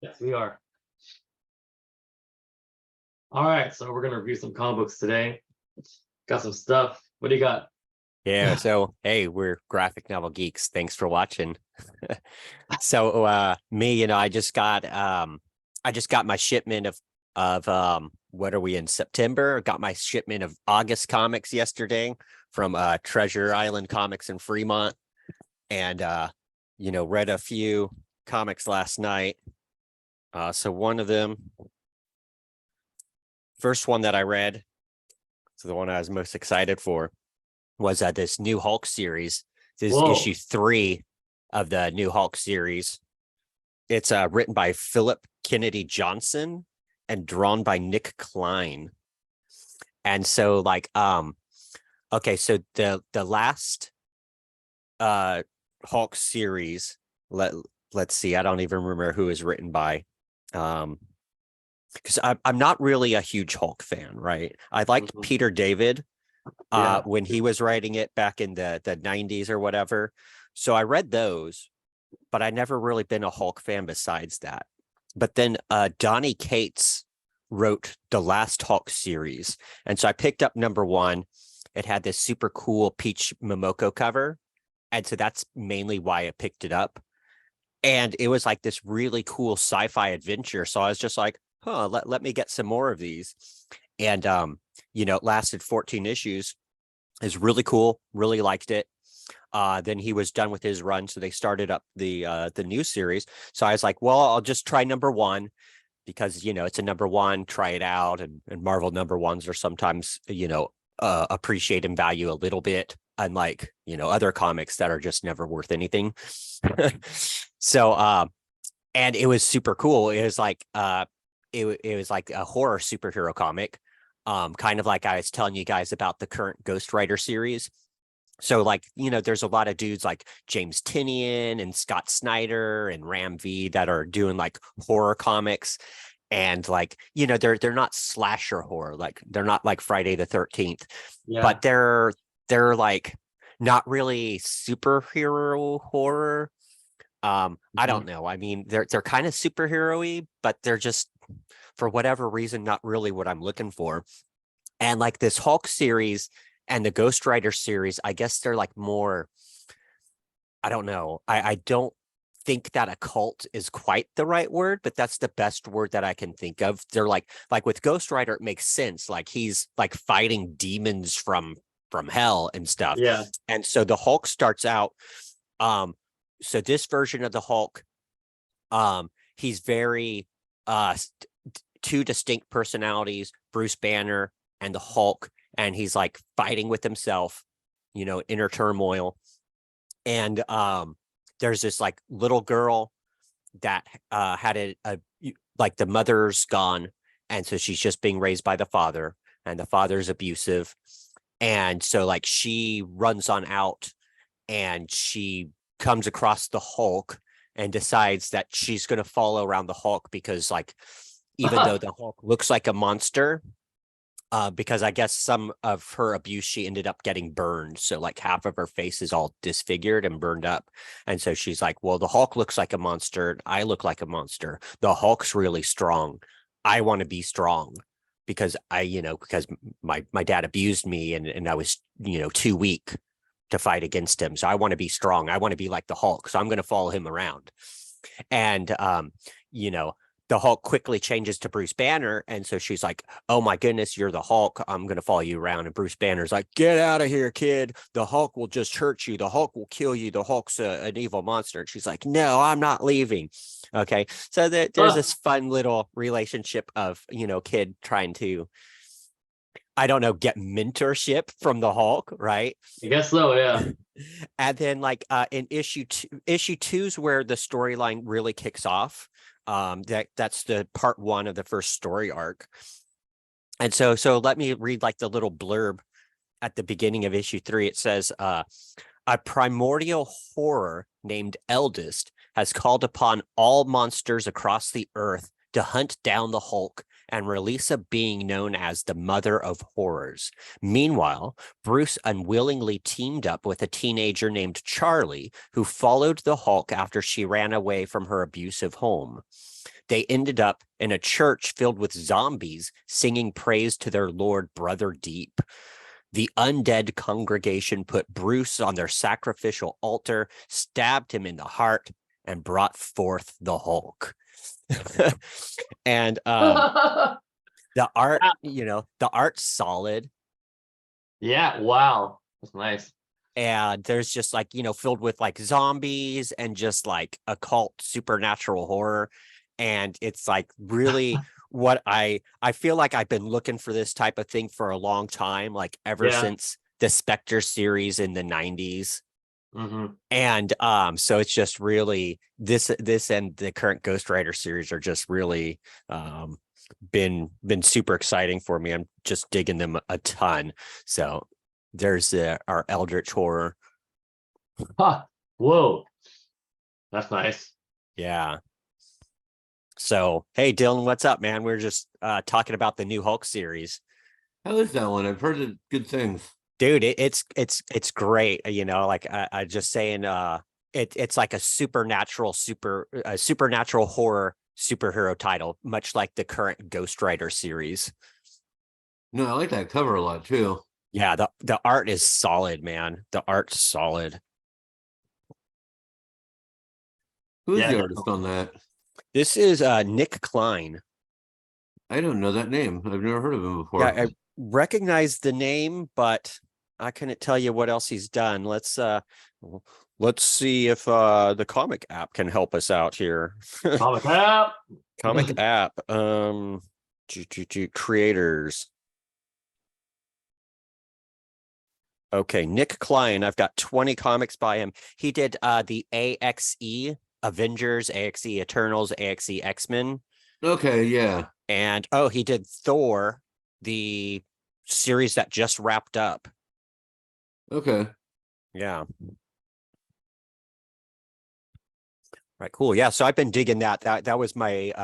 Yes, we are. All right, so we're gonna review some comic books today. Got some stuff. What do you got? Yeah, so hey, we're graphic novel geeks. Thanks for watching. So me, I just got my shipment of what are we in September? Got my shipment of August comics yesterday from Treasure Island Comics in Fremont, and read a few comics last night. So one of them, first one that I read, so the one I was most excited for was this new Hulk series. This is Whoa. issue 3 of the new Hulk series. It's written by Philip Kennedy Johnson and drawn by Nick Klein. And so okay, so the last Hulk series, let's see, I don't even remember who is written by. Because I'm not really a huge Hulk fan, right? I liked Peter David when he was writing it back in the 90s or whatever. So I read those, but I never really been a Hulk fan besides that. But then Donnie Cates wrote the last Hulk series. And so I picked up number 1. It had this super cool Peach Momoko cover. And so that's mainly why I picked it up. And it was like this really cool sci-fi adventure. So I was just like, let me get some more of these. And it lasted 14 issues. Is really cool. Really liked it. Then he was done with his run, so they started up the new series. So I was like, well, I'll just try number 1 because it's a number 1. Try it out, and Marvel number 1s are sometimes appreciate in value a little bit, unlike other comics that are just never worth anything. So and it was super cool. It was like it was like a horror superhero comic. Kind of like I was telling you guys about the current Ghost Rider series. So there's a lot of dudes like James Tynion and Scott Snyder and Ram V that are doing like horror comics. And they're not slasher horror, like they're not like Friday the 13th, but they're like not really superhero horror. I don't know. I mean, they're kind of superhero-y, but they're just, for whatever reason, not really what I'm looking for. And like this Hulk series and the Ghost Rider series, I guess they're like more, I don't know. I don't think that a cult is quite the right word, but that's the best word that I can think of. They're like with Ghost Rider, it makes sense. Like he's like fighting demons from hell and stuff. Yeah. And so the Hulk starts out, so this version of the Hulk, he's very two distinct personalities, Bruce Banner and the Hulk, and he's like fighting with himself, inner turmoil. And there's this like little girl that had a like the mother's gone, and so she's just being raised by the father, and the father's abusive. And so like she runs on out and she comes across the Hulk and decides that she's going to follow around the Hulk because like even though the Hulk looks like a monster, because I guess some of her abuse, she ended up getting burned. So like half of her face is all disfigured and burned up. And so she's like, well, the Hulk looks like a monster. I look like a monster. The Hulk's really strong. I want to be strong because because my dad abused me and I was, too weak to fight against him. So I want to be strong. I want to be like the Hulk. So I'm going to follow him around. And, the Hulk quickly changes to Bruce Banner. And so she's like, oh my goodness, you're the Hulk. I'm going to follow you around. And Bruce Banner's like, get out of here, kid. The Hulk will just hurt you. The Hulk will kill you. The Hulk's an evil monster. And she's like, no, I'm not leaving. Okay. So there's this fun little relationship of, kid trying to, I don't know, get mentorship from the Hulk, right? I guess so, yeah. And then in issue 2's where the storyline really kicks off. That's the part 1 of the first story arc. And so let me read like the little blurb at the beginning of issue 3. It says, a primordial horror named Eldest has called upon all monsters across the earth to hunt down the Hulk and Relisa being known as the Mother of Horrors. Meanwhile, Bruce unwillingly teamed up with a teenager named Charlie, who followed the Hulk after she ran away from her abusive home. They ended up in a church filled with zombies singing praise to their lord, Brother Deep. The undead congregation put Bruce on their sacrificial altar, stabbed him in the heart, and brought forth the Hulk. And the art, the art's solid. Yeah, wow. That's nice. And there's just like, filled with like zombies and just like occult supernatural horror. And it's like really what I feel like I've been looking for this type of thing for a long time, like ever since the Spectre series in the 90s. And so it's just really this and the current Ghost Rider series are just really been super exciting for me. I'm just digging them a ton. So there's our Eldritch horror. Whoa, that's nice. Yeah. So hey Dylan, what's up, man? We're just talking about the new Hulk series. How is that one? I've heard good things. Dude, it's great. Like I just saying, it's like a supernatural horror superhero title, much like the current Ghost Rider series. No, I like that cover a lot too. Yeah, the art is solid, man. The art's solid. Who's the artist on that? This is Nick Klein. I don't know that name. I've never heard of him before. Yeah, I recognize the name, but I couldn't tell you what else he's done. Let's see if the comic app can help us out here. Comic app. Comic app. Creators. Okay, Nick Klein. I've got 20 comics by him. He did the AXE Avengers, AXE Eternals, AXE X-Men. Okay, yeah. And he did Thor, the series that just wrapped up. Okay. Yeah. Right, cool. Yeah, so I've been digging that. That was my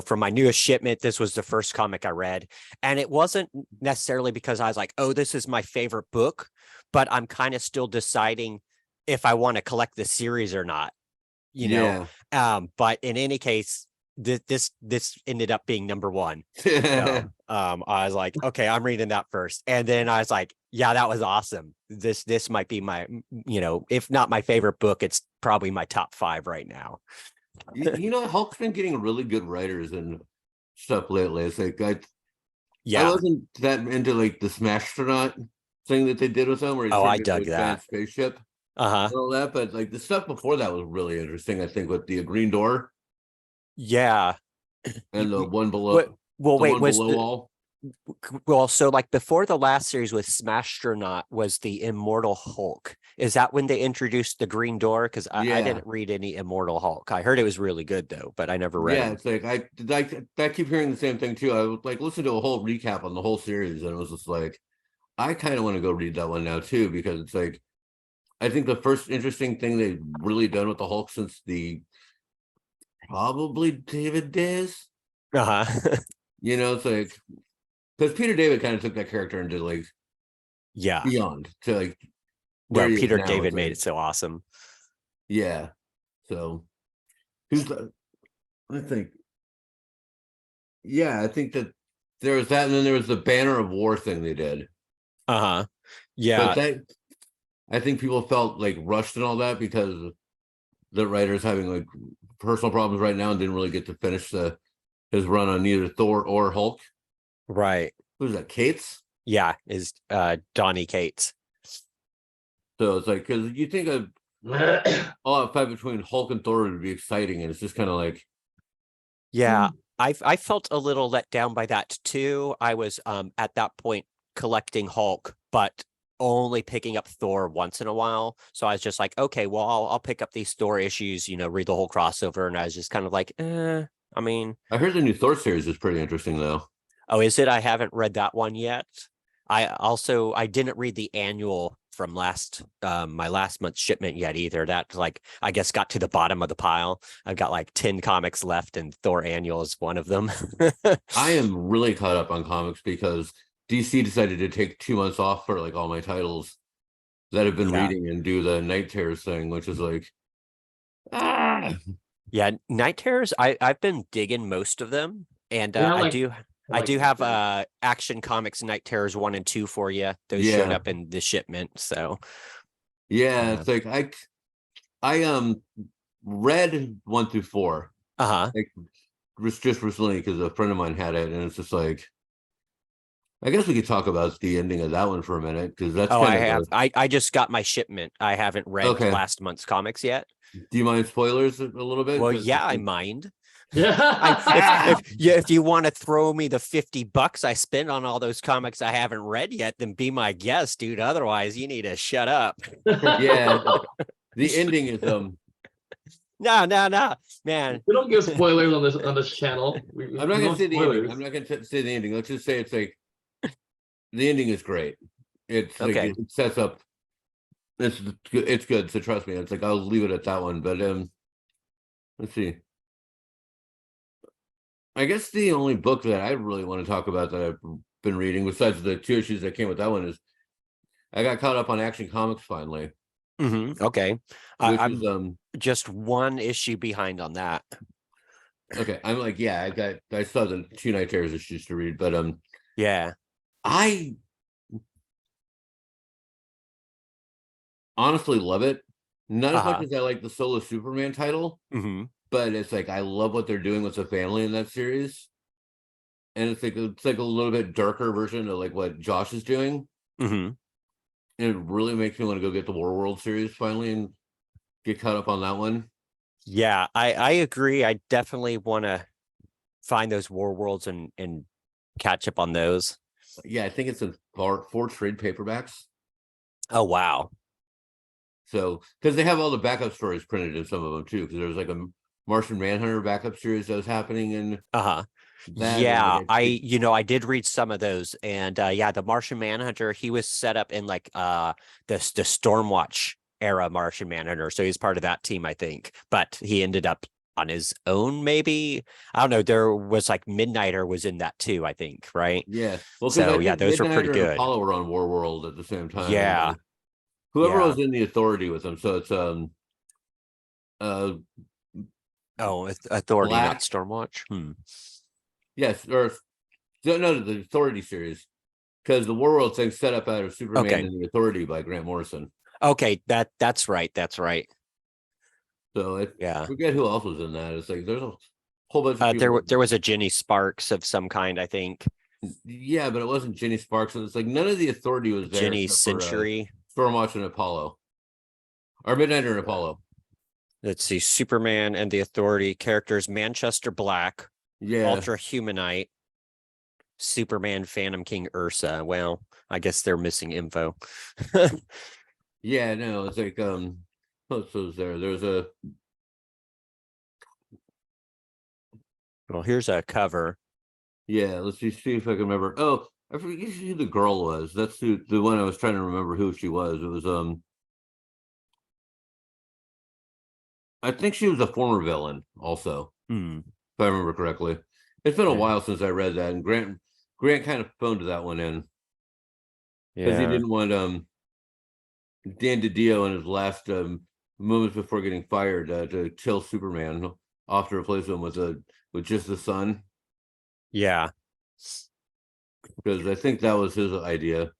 from my newest shipment, this was the first comic I read. And it wasn't necessarily because I was like, oh, this is my favorite book, but I'm kind of still deciding if I want to collect the series or not. But in any case, this ended up being number one. So, I was like, okay, I'm reading that first. And then I was like, yeah, that was awesome. This might be my, if not my favorite book, it's probably my top 5 right now. Hulk's been getting really good writers and stuff lately. It's like I wasn't that into like the Smastronaut thing that they did with him, where I dug that spaceship, and all that. But like the stuff before that was really interesting. I think with the Green Door, and the one below. So like before the last series with Smastronaut was the Immortal Hulk. Is that when they introduced the Green Door? Because I didn't read any Immortal Hulk. I heard it was really good though, but I never read it. It's like I keep hearing the same thing too. I would like listen to a whole recap on the whole series, and it was just like, I kind of want to go read that one now too, because it's like, I think the first interesting thing they've really done with the Hulk since the probably David days. It's like, because Peter David kind of took that character into like beyond to like where Peter David made it so awesome. Yeah. So who's I think that there was that, and then there was the Banner of War thing they did. Yeah. But I think people felt like rushed and all that because the writer's having like personal problems right now and didn't really get to finish his run on either Thor or Hulk. Right. Who's that? Cates? Yeah, is Donny Cates. So it's like, because you think of a fight between Hulk and Thor would be exciting, and it's just kind of like, I felt a little let down by that too. I was at that point collecting Hulk, but only picking up Thor once in a while. So I was just like, okay, well, I'll pick up these Thor issues, read the whole crossover, and I was just kind of like, I mean, I heard the new Thor series is pretty interesting though. Oh, is it? I haven't read that one yet. I didn't read the annual from my last month's shipment yet either. That like I guess got to the bottom of the pile. I've got like 10 comics left, and Thor Annual is one of them. I am really caught up on comics because DC decided to take 2 months off for like all my titles that I've been Yeah. reading and do the Night Terrors thing, which is like, Yeah, Night Terrors, I've been digging most of them, and Yeah, I like do Night have Terrors. Action Comics Night Terrors 1 and 2 for you. Those showed yeah, up in the shipment, so yeah. It's like I read 1 through 4, uh-huh. like just recently because a friend of mine had it, and it's just like, I guess we could talk about the ending of that one for a minute because that's Oh, kind I of have I just got my shipment. I haven't read okay. last month's comics yet. Do you mind spoilers a little bit? Well, 'Cause yeah, I mind. Yeah. If you want to throw me the $50 I spent on all those comics I haven't read yet, then be my guest, dude. Otherwise, you need to shut up. yeah, the ending is No, man. We don't give spoilers on this channel. I'm not We gonna don't say the ending. spoilers. I'm not gonna say the ending. Let's just say it's like the ending is great. It's like Okay. it sets up. It's good. So trust me. It's like I'll leave it at that one. But let's see. I guess the only book that I really want to talk about that I've been reading, besides the 2 issues that came with that one, is I got caught up on Action Comics finally, Okay. which I'm is just one issue behind on that. okay. I'm like, yeah, I saw the 2 Night Terrors issues to read, but Yeah. I honestly love it. Not as much Uh-huh. as I like the solo Superman title, hmm but it's like I love what they're doing with the family in that series. And it's like a little bit darker version of like what Josh is doing. hmm And it really makes me want to go get the War World series finally and get caught up on that one. Yeah, I agree. I definitely want to find those War Worlds and catch up on those. Yeah, I think it's in 4 trade paperbacks. Oh wow. So because they have all the backup stories printed in some of them too, because there was like a Martian Manhunter backup series that was happening in Uh-huh. that, and Yeah, like I did read some of those, and yeah, the Martian Manhunter, he was set up in like the Stormwatch era Martian Manhunter, so he's part of that team, I think. But he ended up on his own, maybe. I don't know. There was like Midnighter was in that too, I think, right? yeah, well, because I So yeah, think those were pretty Midnighter and good. Apollo were on War World at the same time, and Yeah, then whoever yeah. was in the Authority with them. So it's uh Oh, Authority, not Black, Stormwatch. yes, or no, the Authority series, because the War World thing set up out of Superman Okay. and the Authority by Grant Morrison. Okay, that's right. That's right. So I Yeah. forget who else was in that. It's like there's a whole bunch of people. There was a Jenny Sparks of some kind, I think. Yeah, but it wasn't Jenny Sparks. And it's like none of the Authority was there Jenny except for Century. Stormwatch and Apollo, or Midnighter and Apollo. Let's see, Superman and the Authority characters: Manchester Black, Yeah, Ultra Humanite, Superman, Phantom King, Ursa. Well, I guess they're missing info. yeah, no, it's like what else was there? There's a Well, here's a cover. yeah. Let's see if I can remember. Oh, I forget who the girl was. That's the one I was trying to remember who she was. It was I think she was a former villain also, Hmm. if I remember correctly. It's been a Yeah. while since I read that, and Grant kind of phoned that one in because he Yeah. didn't want Dan DiDio in his last moments before getting fired to kill Superman off to replace him with just the Sun, Yeah. because I think that was his idea.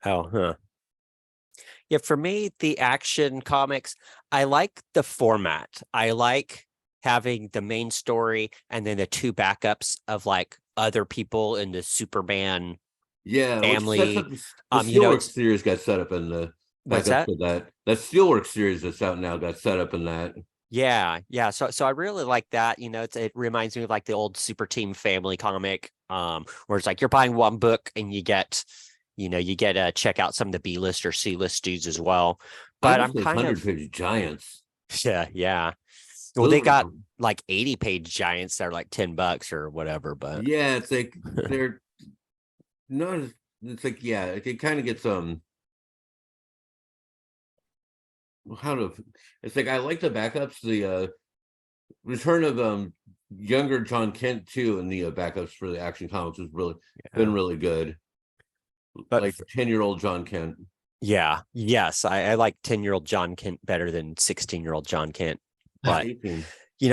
Oh, huh. Yeah, for me, the Action Comics, I like the format. I like having the main story and then the 2 backups of like other people in the Superman Yeah, which sets family. up the Steelworks It's series got set up in the what's backup that? for that. That Steelworks series that's out now got set up in that. Yeah. So I really like that. It reminds me of like the old Super Team Family comic, where it's like you're buying one book and you get to check out some of the B-list or C-list dudes as well. I But miss I'm those kind of 100-page giants. yeah. Well, Those they were got like 80-page giants that are like $10 or whatever, but yeah, it's like they're not as, it's like yeah, it kind of gets how to, it's like I like the backups, the return of younger John Kent too, and the backups for the Action Comics has really been really good. But Like 10-year-old John Kent. yeah, yes, I like 10-year-old John Kent better than 16-year-old John Kent. But 18.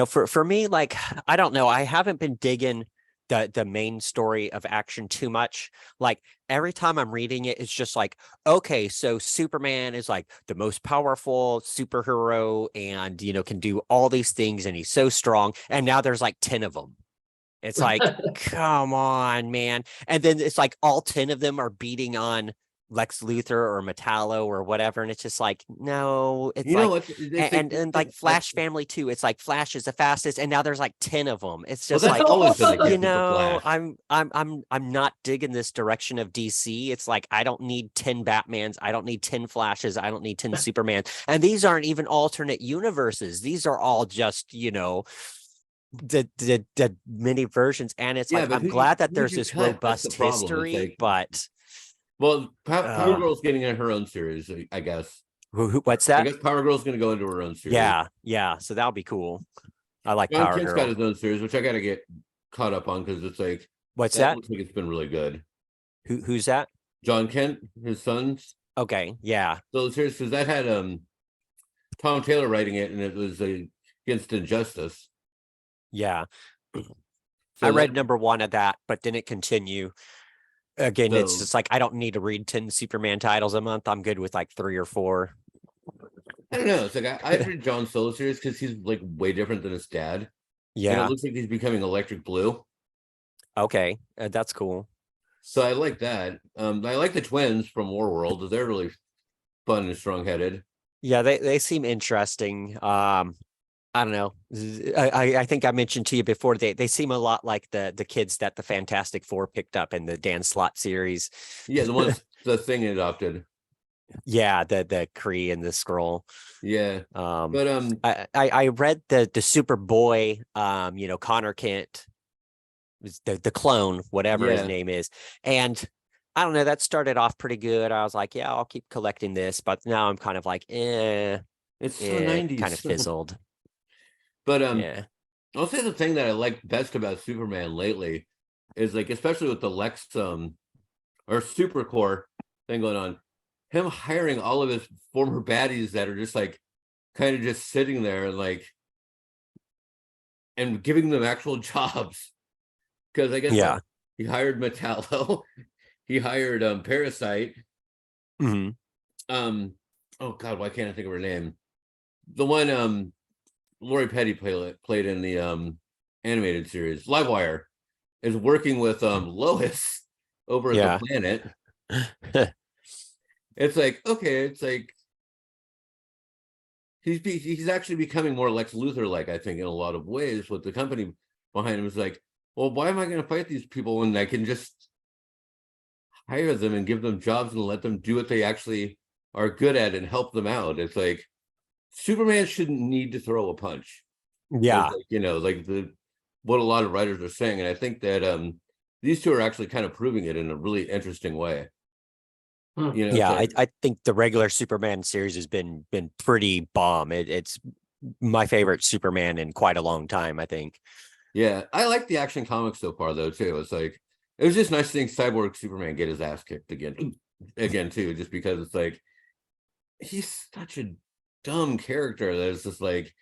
for me, like, I don't know, I haven't been digging the main story of Action too much. Like, every time I'm reading it, it's just like, okay, so Superman is like the most powerful superhero and can do all these things, and he's so strong, and now there's like 10 of them. It's like, come on, man. And then it's like all 10 of them are beating on Lex Luthor or Metallo or whatever. And it's just like, no, it's You know like, what? They say and like Flash family too. It's like Flash is the fastest, and now there's like 10 of them. It's well, just that's like, always been the case with the Flash. I'm not digging this direction of DC. It's like, I don't need 10 Batmans. I don't need 10 Flashes. I don't need 10 Superman. And these aren't even alternate universes. These are all just, the many versions. And it's Yeah, like, but I'm glad that who'd there's you this cut? That's the robust problem. It's history, like, but well, Power Girl's getting in her own series, I guess. what's I that? guess Power Girl's going to go into her own series. Yeah. So that'll be cool. I like John Power Kent's Girl. got his own series, which I got to get caught up on because it's like, What's that? looks like it's been really good. Who's that? John Kent, his sons. Okay, yeah. So serious because that had Tom Taylor writing it, and it was against injustice. Yeah. So I read number 1 of that, but didn't continue. Again, it's So- just like, I don't need to read 10 Superman titles a month. I'm good with like 3 or 4. I don't know. It's like I read John Solo series because he's like way different than his dad. And Yeah. it looks like he's becoming electric blue. Okay, that's cool. So I like that. I like the twins from Warworld. They're really fun and strong-headed. Yeah, they seem interesting. I don't know. I think I mentioned to you before, they seem a lot like the kids that the Fantastic Four picked up in the Dan Slott series. Yeah, the ones the Thing adopted. Yeah, the Kree and the Skrull. Yeah. But I read the Superboy, Connor Kent, the clone, whatever his Yeah. name is. And I don't know, that started off pretty good. I was like, yeah, I'll keep collecting this, but now I'm kind of like, it's so 90s. kind of fizzled. But Yeah. I'll say the thing that I like best about Superman lately is like, especially with the Lex or Supercore thing going on, him hiring all of his former baddies that are just like kind of just sitting there and like and giving them actual jobs. Because I guess Yeah. he hired Metallo, he hired Parasite. Hmm. Oh god, why can't I think of her name? The one Lori Petty played in the animated series. Livewire is working with Lois over at Yeah. the Planet. It's like, okay, it's like he's actually becoming more Lex Luthor like, I think, in a lot of ways, with the company behind him. Is like, well, why am I going to fight these people when I can just hire them and give them jobs and let them do what they actually are good at and help them out? It's like Superman shouldn't need to throw a punch. Yeah. It's like, like what a lot of writers are saying, and I think that these two are actually kind of proving it in a really interesting way. Yeah, like, I think the regular Superman series has been pretty bomb. It's my favorite Superman in quite a long time, I think. yeah, I like the Action Comics so far though too. It's like, it was just nice seeing Cyborg Superman get his ass kicked again too, just because it's like he's such a dumb character that it's just like,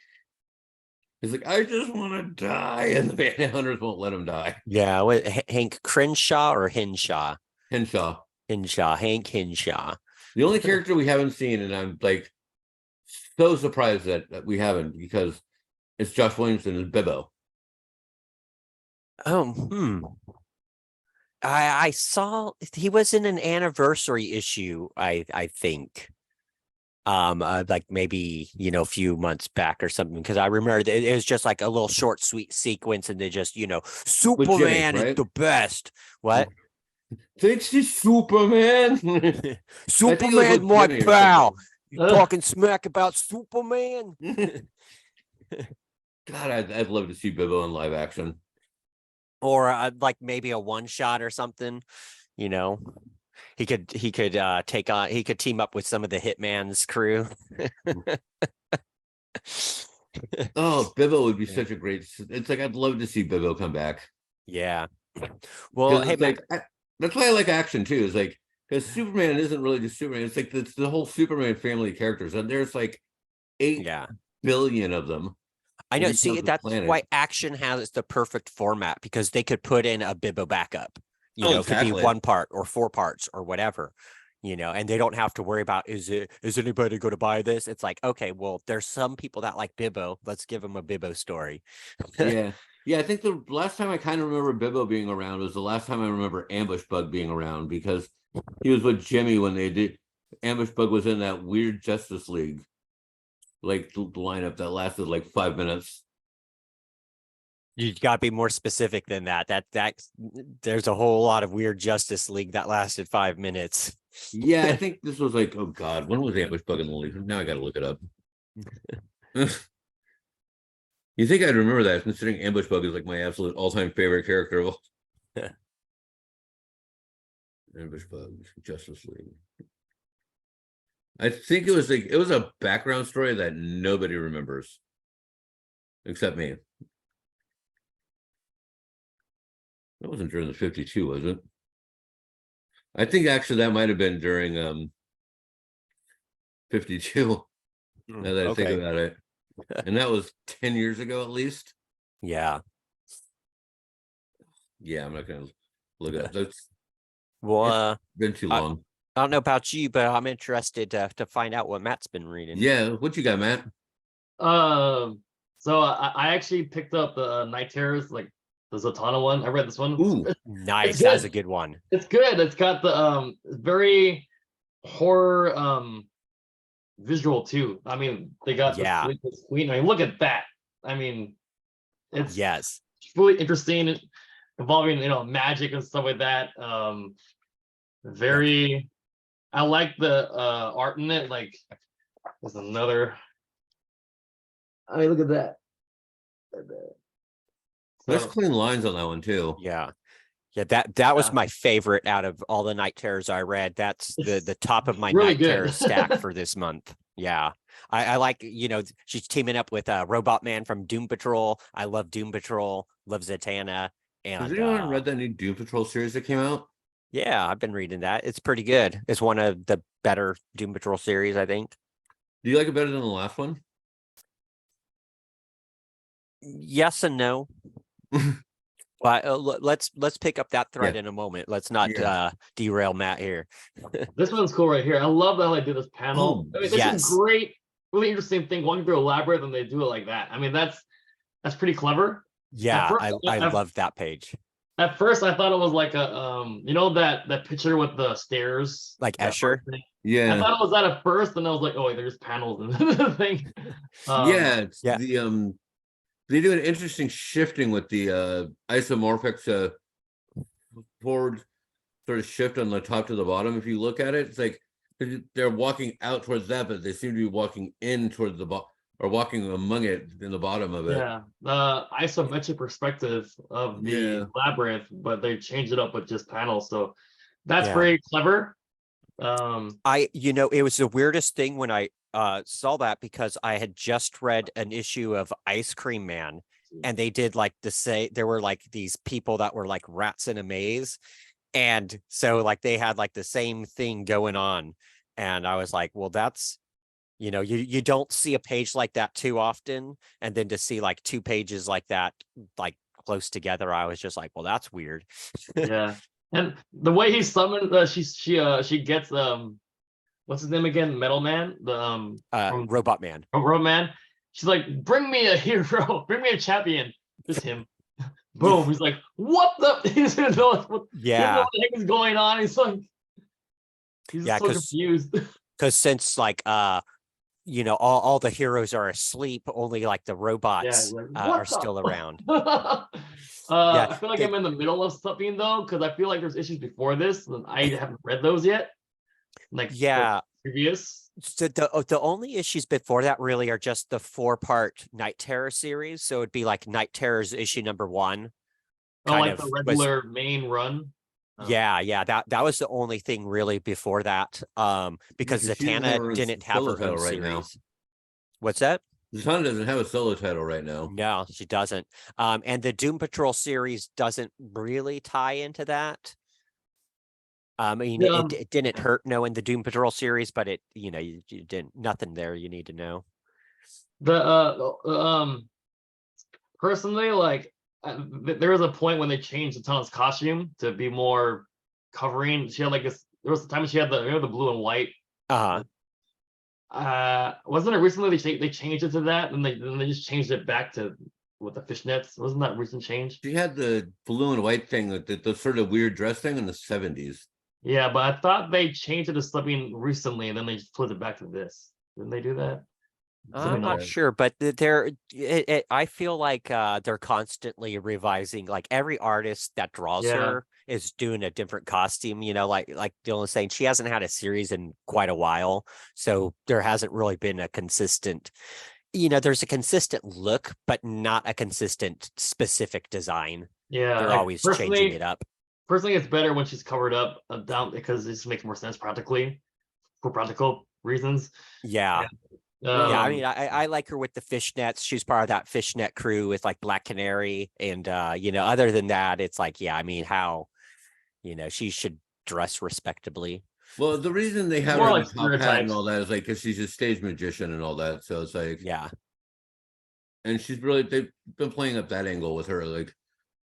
he's like, I just want to die, and the Manhunters won't let him die. Yeah, Hank Crenshaw or Henshaw? Henshaw. Hank Henshaw. The only character we haven't seen, and I'm like so surprised that we haven't, because it's Josh Williamson as Bibbo. I saw he was in an anniversary issue, I think. Like maybe a few months back or something, because I remember it was just like a little short sweet sequence, and they just Superman is the best. What? Thanks to Superman. Superman, my pal. You talking smack about Superman? God, I'd love to see Bibbo in live action. Or like maybe a one shot or something, He could take on, he could team up with some of the Hitman's crew. Oh, Bibbo would be Yeah. such a great. It's like I'd love to see Bibbo come back. Yeah. Well, Because hey, it's Matt, like that's why I like action too. Is like because Superman isn't really just Superman. It's like it's the whole Superman family of characters, and there's like 8 yeah. billion of them. I if know. you See, count the that's planet. why action has the perfect format because they could put in a Bibbo backup. You Oh, know, it could be exactly. 1 part or 4 parts or whatever. You know, and they don't have to worry about is anybody going to buy this? It's like, okay, well, there's some people that like Bibbo. Let's give them a Bibbo story. Yeah. Yeah, I think the last time I kind of remember Bibbo being around was the last time I remember Ambush Bug being around because he was with Jimmy when they did Ambush Bug was in that weird Justice League like the lineup that lasted like 5 minutes. You got to be more specific than that. There's a whole lot of weird Justice League that lasted 5 minutes. Yeah, I think this was like, oh God, when was Ambush Bug in the league? Now I gotta look it up. You think I'd remember that, considering Ambush Bug is like my absolute all-time favorite character of all. Ambush Bug, Justice League. I think it was like it was a background story that nobody remembers. Except me. That wasn't during the 52, was it? I think actually that might have been during 52. Now that I think Okay. about it. And that was 10 years ago at least. Yeah. Yeah, I'm not gonna look it up. That's Well, been too long. I don't know about you, but I'm interested to find out what Matt's been reading. Yeah, what you got, Matt? So I actually picked up the Night Terrors, like the Zatanna one. I read this one. Ooh, Nice. It's That's a good. good one. It's good. It's got the very horror visual too. I mean, they got the Yeah. Sleepless Queen. I mean, look at that. I mean, it's Yes. really interesting, involving magic and stuff like that. Very. I like the art in it. Like, there's another. I mean, look at that. there's So, clean lines on that one too. Yeah. Yeah, that was Yeah. my favorite out of all the Night Terrors I read. That's It's the top of my really Night good. Terrors stack for this month. Yeah. I like, she's teaming up with Robot Man from Doom Patrol. I love Doom Patrol, love Zatanna. Has And anyone read that new Doom Patrol series that came out? yeah, I've been reading that. It's pretty good. It's one of the better Doom Patrol series, I think. Do you like it better than the last one? Yes and no. But let's pick up that thread in a moment. Let's not Yeah. derail Matt here. This one's cool right here. I love how they do this panel. Oh, I mean, this yes. is great, really interesting thing. Walking through a labyrinth and they do it like that. I mean, that's pretty clever. Yeah, first, I love that page. At first, I thought it was like a that picture with the stairs, Like that Escher? first thing. I Yeah. thought it was that at first, and I was like, oh, wait, there's panels in the thing. Yeah, it's yeah. the they do an interesting shifting with the isomorphic forward sort of shift on the top to the bottom. If you look at it, it's like they're walking out towards that, but they seem to be walking in towards the bottom or walking among it in the bottom of it. Yeah, the isometric perspective of the labyrinth, but they changed it up with just panels, so that's very clever. It was the weirdest thing when I saw that because I had just read an issue of Ice Cream Man, and they did like there were like these people that were like rats in a maze, and so like they had like the same thing going on, and I was like, well, that's you don't see a page like that too often, and then to see like 2 pages like that like close together, I was just like, well, that's weird. Yeah, and the way he summoned, she gets what's his name again? Metal Man, the Robot Man. Robot Man. She's like, bring me a hero, bring me a champion. Just him. Boom. He's like, what the? He doesn't know what the heck is going on. He's like, he's so confused. Because since like all the heroes are asleep, only like the robots are still around. I feel like I'm in the middle of something though, because I feel like there's issues before this, and I haven't read those yet. Like previous. So the only issues before that really are just the 4-part Night Terror series. So it'd be like Night Terror's issue number 1. Oh, like the regular main run. Yeah, that was the only thing really before that. Because Because she's never Zatanna in didn't have solo her own title right now. series. What's that? Zatanna doesn't have a solo title right now. No, she doesn't. And the Doom Patrol series doesn't really tie into that. I mean, it didn't hurt knowing the Doom Patrol series, but it, you didn't, nothing there you need to know. Personally, like there was a point when they changed Zatanna's costume to be more covering. She had like this. There was a time when she had the blue and white. Uh-huh. Wasn't it recently they changed it to that, and they just changed it back to with the fishnets? Wasn't that a recent change? She had the blue and white thing, the sort of weird dress thing in the 70s. Yeah, but I thought they changed it to something recently, and then they just flipped it back to this. Didn't they do that? I'm not sure, but I feel like they're constantly revising. Like every artist that draws her is doing a different costume. Like Dylan was saying, she hasn't had a series in quite a while, so there hasn't really been a consistent. There's a consistent look, but not a consistent specific design. Yeah, they're always changing it up. Personally, it's better when she's covered up down because it just makes more sense practically for practical reasons. Yeah. I mean, I like her with the fishnets. She's part of that fishnet crew with like Black Canary, and other than that, it's like, yeah, I mean, how, she should dress respectably. Well, the reason they have her like top hat and all that is like because she's a stage magician and all that, so it's like, yeah. And they've been playing up that angle with her like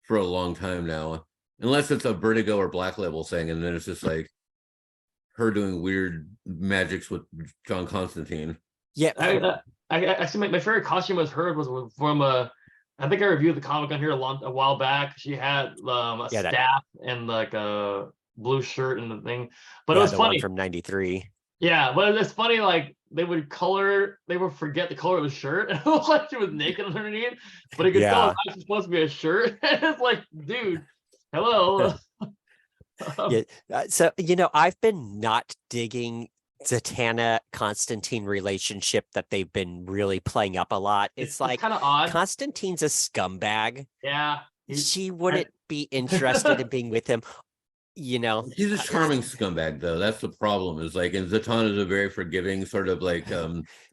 for a long time now, unless it's a Vertigo or Black Label thing, and then it's just like her doing weird magics with John Constantine. Yeah, I actually my favorite costume was from I think I reviewed the comic on here a while back. She had a staff and like a blue shirt and the thing, but it was funny one from '93. Yeah, but it's funny, like they would forget the color of the shirt, and it looked like she was naked underneath, but you could tell it's actually supposed to be a shirt. It's like, dude, hello. So I've been not digging Zatanna Constantine relationship that they've been really playing up a lot. It's like kind of odd. Constantine's a scumbag. Yeah, she wouldn't be interested in being with him. He's a charming scumbag, though. That's the problem. Is like, and Zatanna's a very forgiving sort of like.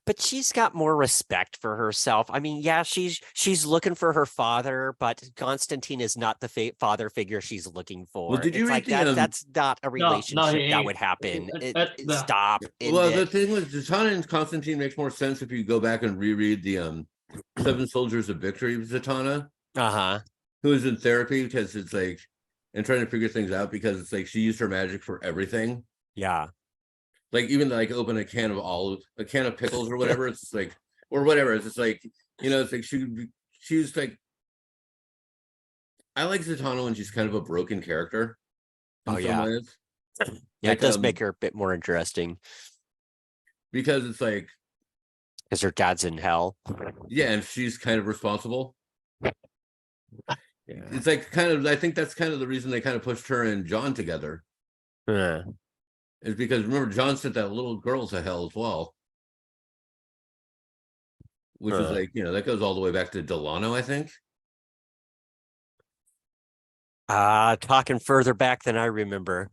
But she's got more respect for herself. I mean, yeah, she's looking for her father, but Constantine is not the father figure she's looking for. Well, did you read that's not a relationship that would happen. Stop. Well, the thing with Zatanna and Constantine makes more sense if you go back and reread the Seven Soldiers of Victory with Zatanna. Who is in therapy because it's like. And trying to figure things out because it's like she used her magic for everything. Yeah. Like even like open a can of pickles or whatever. It's like, or whatever. It's just like, it's like she's like, I like Zatanna when she's kind of a broken character. Oh yeah. Yeah, it does make her a bit more interesting. Because it's like. Because her dad's in hell. Yeah, and she's kind of responsible. Yeah. It's like I think that's kind of the reason they kind of pushed her and John together. Yeah. Is because remember, John sent that little girl to hell as well. Which is like, that goes all the way back to Delano, I think. Talking further back than I remember.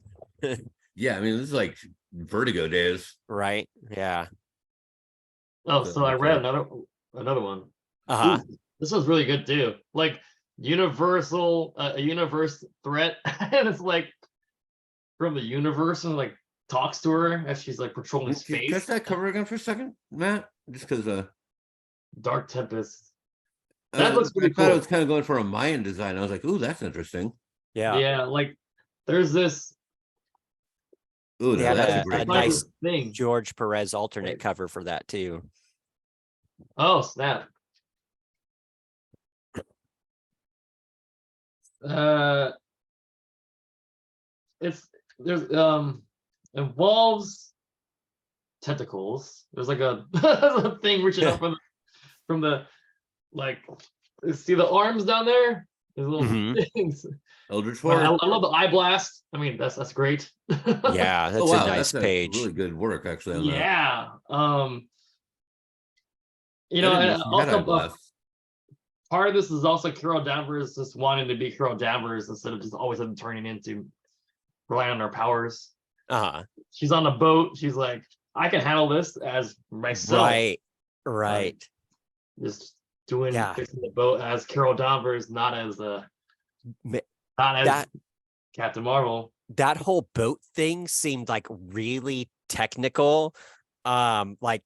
Yeah, I mean, this is like Vertigo days. Right. Yeah. Oh, so I read another one. Ooh, this was really good too. Like a universe threat, and it's like from the universe and like talks to her as she's like patrolling space. Catch that cover again for a second, Matt? Just because Dark Tempest. That looks pretty cool. I thought it was kind of going for a Mayan design. I was like, ooh, that's interesting. Yeah, like there's this. Ooh, that's a nice thing. George Perez alternate cover for that too. Oh snap! Involves tentacles. There's like a thing reaching out from the like. See the arms down there? There's little things. Eldritch Horror. I love the eye blast. I mean, that's great. Yeah, that's a nice page. Really good work, actually. Yeah. And also part of this is also Carol Danvers just wanting to be Carol Danvers instead of just always turning into rely on her powers. Uh-huh. She's on the boat. She's like, I can handle this as myself. Right. Just doing Yeah. fixing the boat as Carol Danvers, not as Ma- not as that Captain Marvel. that whole boat thing seemed like really technical. Like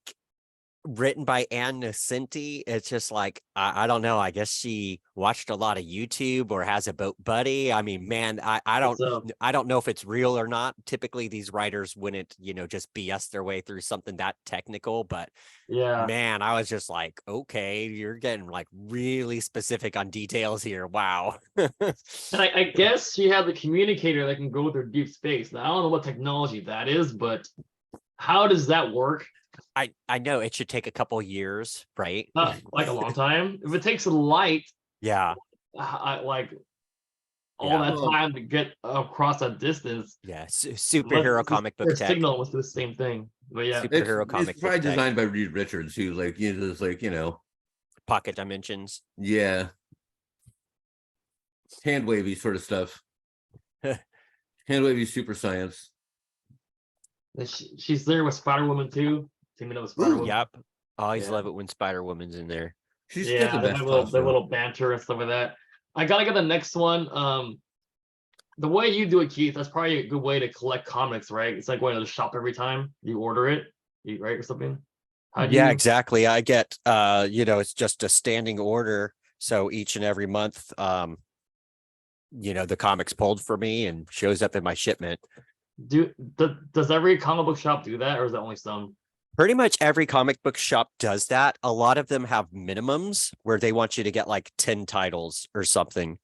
written by Ann Nocenti. It's just like I don't know. I guess she watched a lot of YouTube or has a boat buddy. I mean, man, I don't know if it's real or not. Typically, these writers wouldn't, just BS their way through something that technical. But Yeah, man, I was just like, okay, you're getting like really specific on details here. Wow. and I guess she had the communicator that can go through deep space. Now I don't know what technology that is, but how does that work? I know it should take a couple years, right? Not like a long time. If it takes light, Yeah. like all Yeah. that Well, time to get across that distance, Yeah. Superhero comic book their tech. signal was the same thing. But yeah, Superhero comic it's probably book tech. designed by Reed Richards, who just Pocket dimensions. yeah, hand wavy sort of stuff. Hand wavy super science. and she's there with Spider Woman too. Teaming up with Spider Woman. Yep. Always Yeah. love it when Spider Woman's in there. She's Yeah, got they the best have the costume. little banter and stuff like that. I gotta get the next one. The way you do it, Keith, that's probably a good way to collect comics, right? It's like going to the shop every time you order it, right, or something. How do Yeah, you? exactly. I get it's just a standing order. So each and every month, the comic's pulled for me and shows up in my shipment. Does every comic book shop do that, or is it only some? Pretty much every comic book shop does that. A lot of them have minimums where they want you to get like 10 titles or something.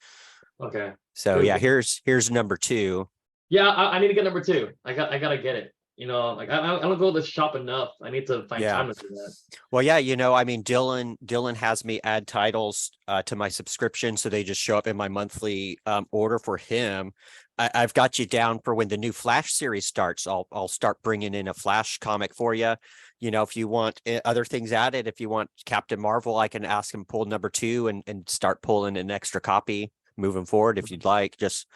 Okay. So yeah, here's number 2. Yeah, I need to get number 2. I gotta get it. Like I don't go to the shop enough. I need to find time to do that. Well, yeah, I mean, Dylan has me add titles to my subscription, so they just show up in my monthly order for him. I've got you down for when the new Flash series starts. I'll start bringing in a Flash comic for you. If you want other things added, if you want Captain Marvel, I can ask him pull number 2 and start pulling an extra copy moving forward. If you'd like, just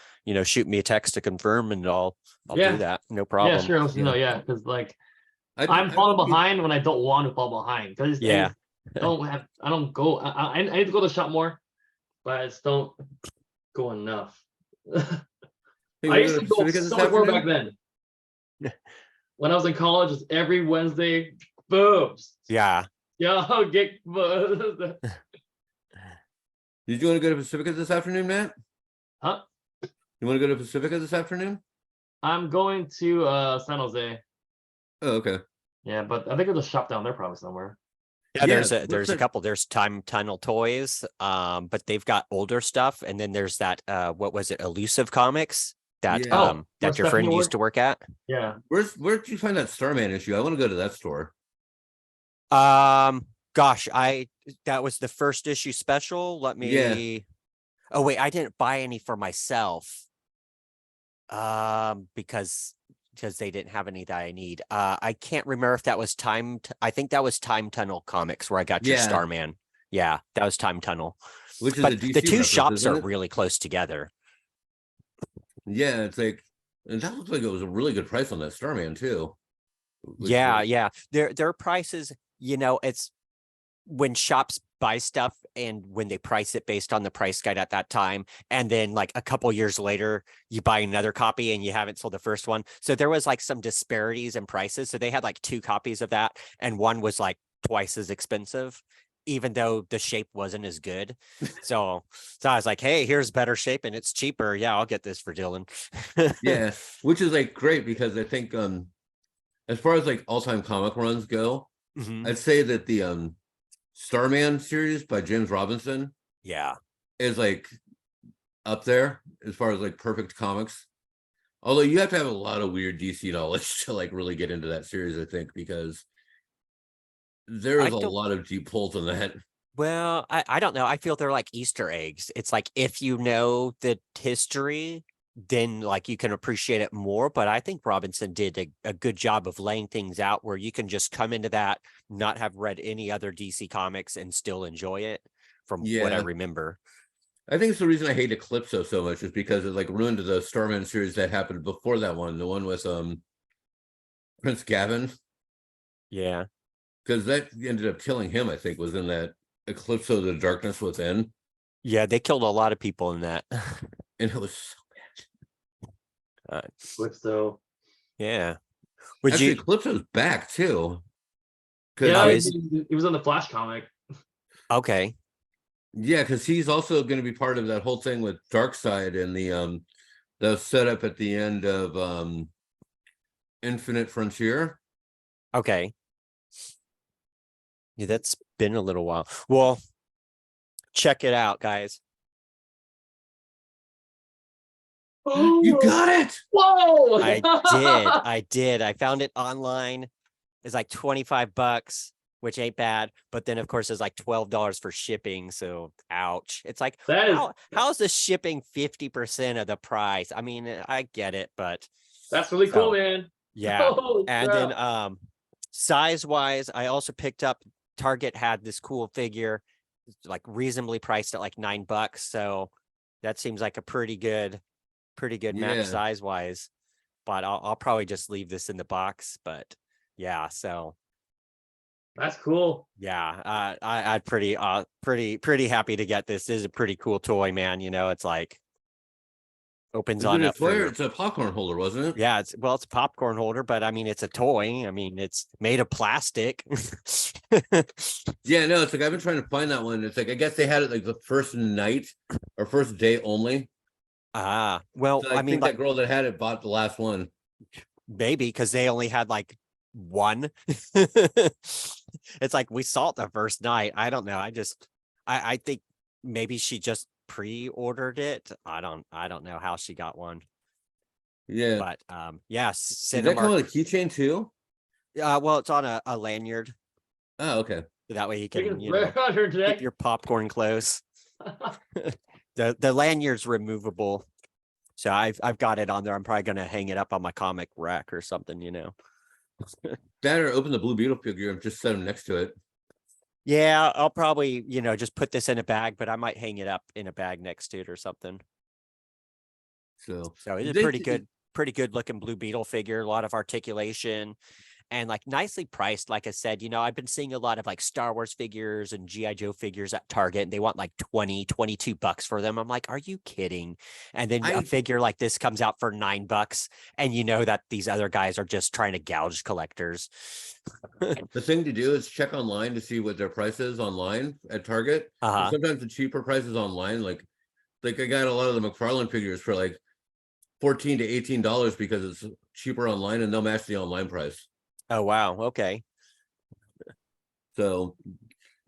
shoot me a text to confirm, and I'll do that. No problem. Yeah, sure. Because like I'm I falling behind when I don't want to fall behind. Because Yeah. I don't go. I need to go to the shop more, but I just don't go enough. Hey, I we're used to gonna go Pacifica this so much more back afternoon? then. When I was in college, it's every Wednesday, boobs. Yeah. Yo, get Did you want to go to Pacifica this afternoon, Matt? Huh? You want to go to Pacifica this afternoon? I'm going to San Jose. Oh, okay. Yeah, but I think there's a shop down there probably somewhere. Yeah, Yeah, there's a couple. There's Time Tunnel Toys, but they've got older stuff, and then there's that what was it, Elusive Comics that Yeah. Oh, where that your friend Stephanie used to work at. Yeah. Where'd you find that Starman issue? I want to go to that store. Gosh, that was the first issue special. Let me. Yeah. Oh wait, I didn't buy any for myself. Because they didn't have any that I need. I can't remember if that was I think that was Time Tunnel Comics where I got your Yeah. Starman. Yeah, that was Time Tunnel. Which is But a DC the two reference, shops isn't are it? really close together. Yeah, it's like, and that looks like it was a really good price on that Starman too. Yeah. Their prices, it's when shops buy stuff and when they price it based on the price guide at that time, and then like a couple years later you buy another copy and you haven't sold the first one, so there was like some disparities in prices. So they had like 2 copies of that, and one was like twice as expensive, even though the shape wasn't as good. So I was like, hey, here's better shape and it's cheaper. Yeah, I'll get this for Dylan. Yeah, which is like great because I think as far as like all-time comic runs go, Mhm. I'd say that the Starman series by James Robinson Yeah. is like up there as far as like perfect comics. Although you have to have a lot of weird DC knowledge to like really get into that series, I think, because there is a lot of deep pulls in that. Well, I don't know. I feel they're like Easter eggs. It's like if you know the history, then like you can appreciate it more. But I think Robinson did a good job of laying things out where you can just come into that, not have read any other DC comics and still enjoy it from what I Yeah. remember. I think it's the reason I hate Eclipso so much is because it like ruined the Starman series that happened before that one, the one with Prince Gavin, Yeah. because that ended up killing him. I think was in that Eclipso, the Darkness Within, Yeah, they killed a lot of people in that. and it was so So Yeah. Would actually you? Eclipso's back too. yeah, Oh, he was on the Flash comic. Okay. Yeah, because he's also going to be part of that whole thing with Darkseid and the setup at the end of Infinite Frontier. Okay. Yeah, that's been a little while. Well, check it out, guys. You got it. Whoa! I did. I found it online. It's like $25, which ain't bad. But then of course it's like $12 for shipping. So ouch. It's like That is how's the shipping 50% of the price? I mean, I get it, but that's really cool, man. yeah. Holy And crap. then size wise, I also picked up Target had this cool figure, like reasonably priced at like $9. So that seems like a pretty good match Yeah. size wise. But I'll probably just leave this in the box. But yeah, so That's cool. yeah, I'd pretty happy to get this. This is a pretty cool toy, man. You know, it's like opens Is it on a up toy or for it's a popcorn holder, wasn't it? yeah, it's a popcorn holder, but I mean it's a toy. I mean, it's made of plastic. Yeah, no, it's like I've been trying to find that one. It's like I guess they had it like the first night or first day only. Well, So I I mean, think like that girl that had it bought the last one. maybe because they only had like one. It's like we saw it the first night. I don't know. I think maybe she just pre-ordered it. I don't know how she got one. Yeah. But yeah, Does that come Cinemark. with a keychain too? Well, it's on a lanyard. Oh, okay. That way you You can, can you wear know, it on her keep neck. your popcorn close. The lanyard's removable. So I've got it on there. I'm probably gonna hang it up on my comic rack or something, you know. Better open the Blue Beetle figure and just set him next to it. Yeah, I'll probably, you know, just put this in a bag, but I might hang it up in a bag next to it or something. So So it's a they pretty good looking Blue Beetle figure, a lot of articulation and like nicely priced. Like I said, you know, I've been seeing a lot of like Star Wars figures and GI Joe figures at Target and they want like $22 for them. I'm like, are you kidding? And then a figure like this comes out for $9 and you know that these other guys are just trying to gouge collectors. the thing to do is check online to see what their price is online at Target. Uh-huh. Sometimes the cheaper prices online, like I got a lot of the McFarlane figures for like $14 to $18 because it's cheaper online and they'll match the online price. Oh wow, okay. So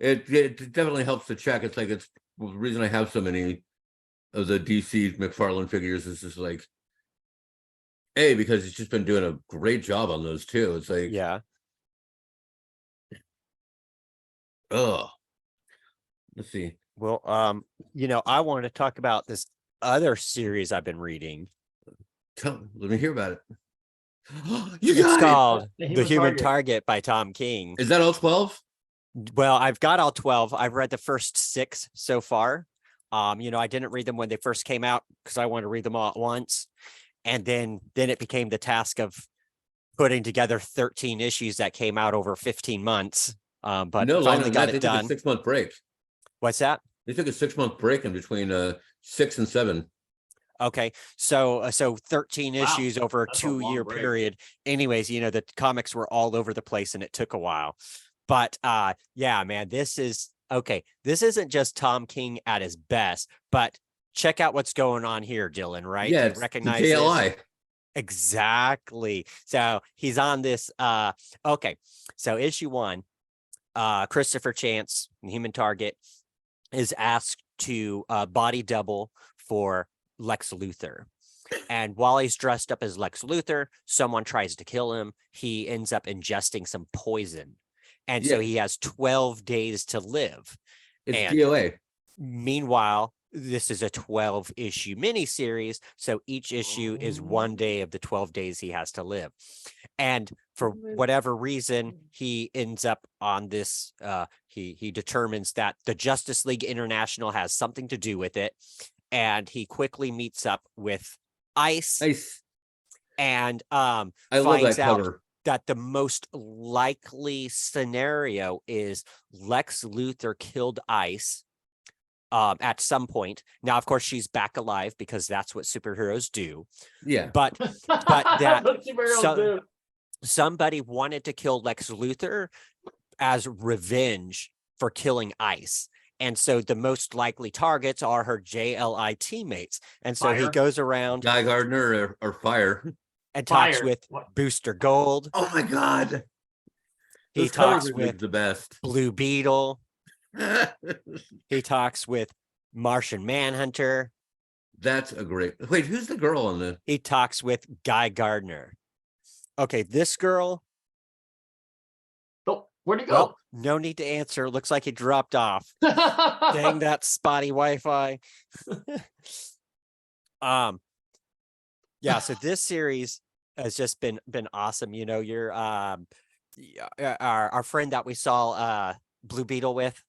it definitely helps to check. It's like it's the reason I have so many of the DC McFarlane figures is just like because he's just been doing a great job on those too. It's like Yeah. oh, let's see. Well, you know, I wanted to talk about this other series I've been reading. Let me hear about it. It's called The The Human Target by Tom King. Is that all 12? Well, I've got all 12. I've read the first 6 so far. You know, I didn't read them when they first came out because I wanted to read them all at once. And then it became the task of putting together 13 issues that came out over 15 months. But No, finally got it done. done. They took a 6-month break. What's that? They took a 6-month break in between 6 and 7. Okay, so 13 Wow, issues over a that's a long 2-year break. period. Anyways, you know, the comics were all over the place and it took a while. But yeah, man, this is okay. This isn't just Tom King at his best, but check out what's going on here, Dylan, right? Yeah, You it's recognize the this? JLI. Exactly. So he's on this. Okay, so issue 1, Christopher Chance, Human Target, is asked to body double for Lex Luthor. And while he's dressed up as Lex Luthor, someone tries to kill him. He ends up ingesting some poison. And so he has 12 days to live. It's and DOA. Meanwhile, this is a 12-issue miniseries. So each issue is 1 day of the 12 days he has to live. And for whatever reason, he ends up on this, he determines that the Justice League International has something to do with it. And he quickly meets up with Ice. And I love finds that out cover. that the most likely scenario is Lex Luthor killed Ice at some point. Now, of course, she's back alive because that's what superheroes do. Yeah. But that What superheroes do. somebody wanted to kill Lex Luthor as revenge for killing Ice. And so the most likely targets are her JLI teammates. And so he Fire. goes around Guy Gardner or Fire. and talks Fire. with What? Booster Gold. Oh my God. He Those cover talks graphics with are the best. Blue Beetle. He talks with Martian Manhunter. That's a great. Wait, who's the girl on this? He talks with Guy Gardner. Okay, this girl. Oh, where'd he go? Well, no need to answer. Looks like he dropped off. Dang that spotty Wi-Fi. Yeah, so this series has just been awesome. You know, your our friend that we saw Blue Beetle with.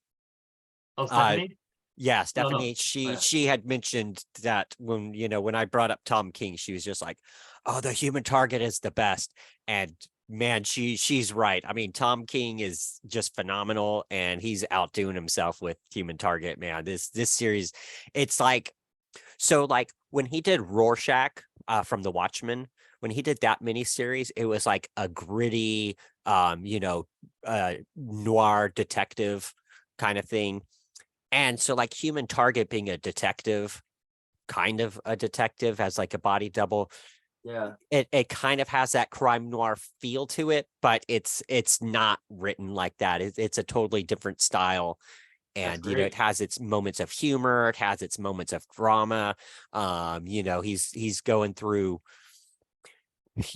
Oh, Stephanie? Yeah, Stephanie, No. Yeah. she had mentioned that when I brought up Tom King, she was just like, "Oh, the Human Target is the best." And man, she's right. I mean, Tom King is just phenomenal, and he's outdoing himself with Human Target, man. This series, it's like, so like when he did Rorschach from The Watchmen, when he did that miniseries, it was like a gritty noir detective kind of thing. And so like Human Target being a detective, kind of a detective as like a body double. Yeah. It kind of has that crime noir feel to it, but it's not written like that. It's a totally different style. And it has its moments of humor, it has its moments of drama. He's going through,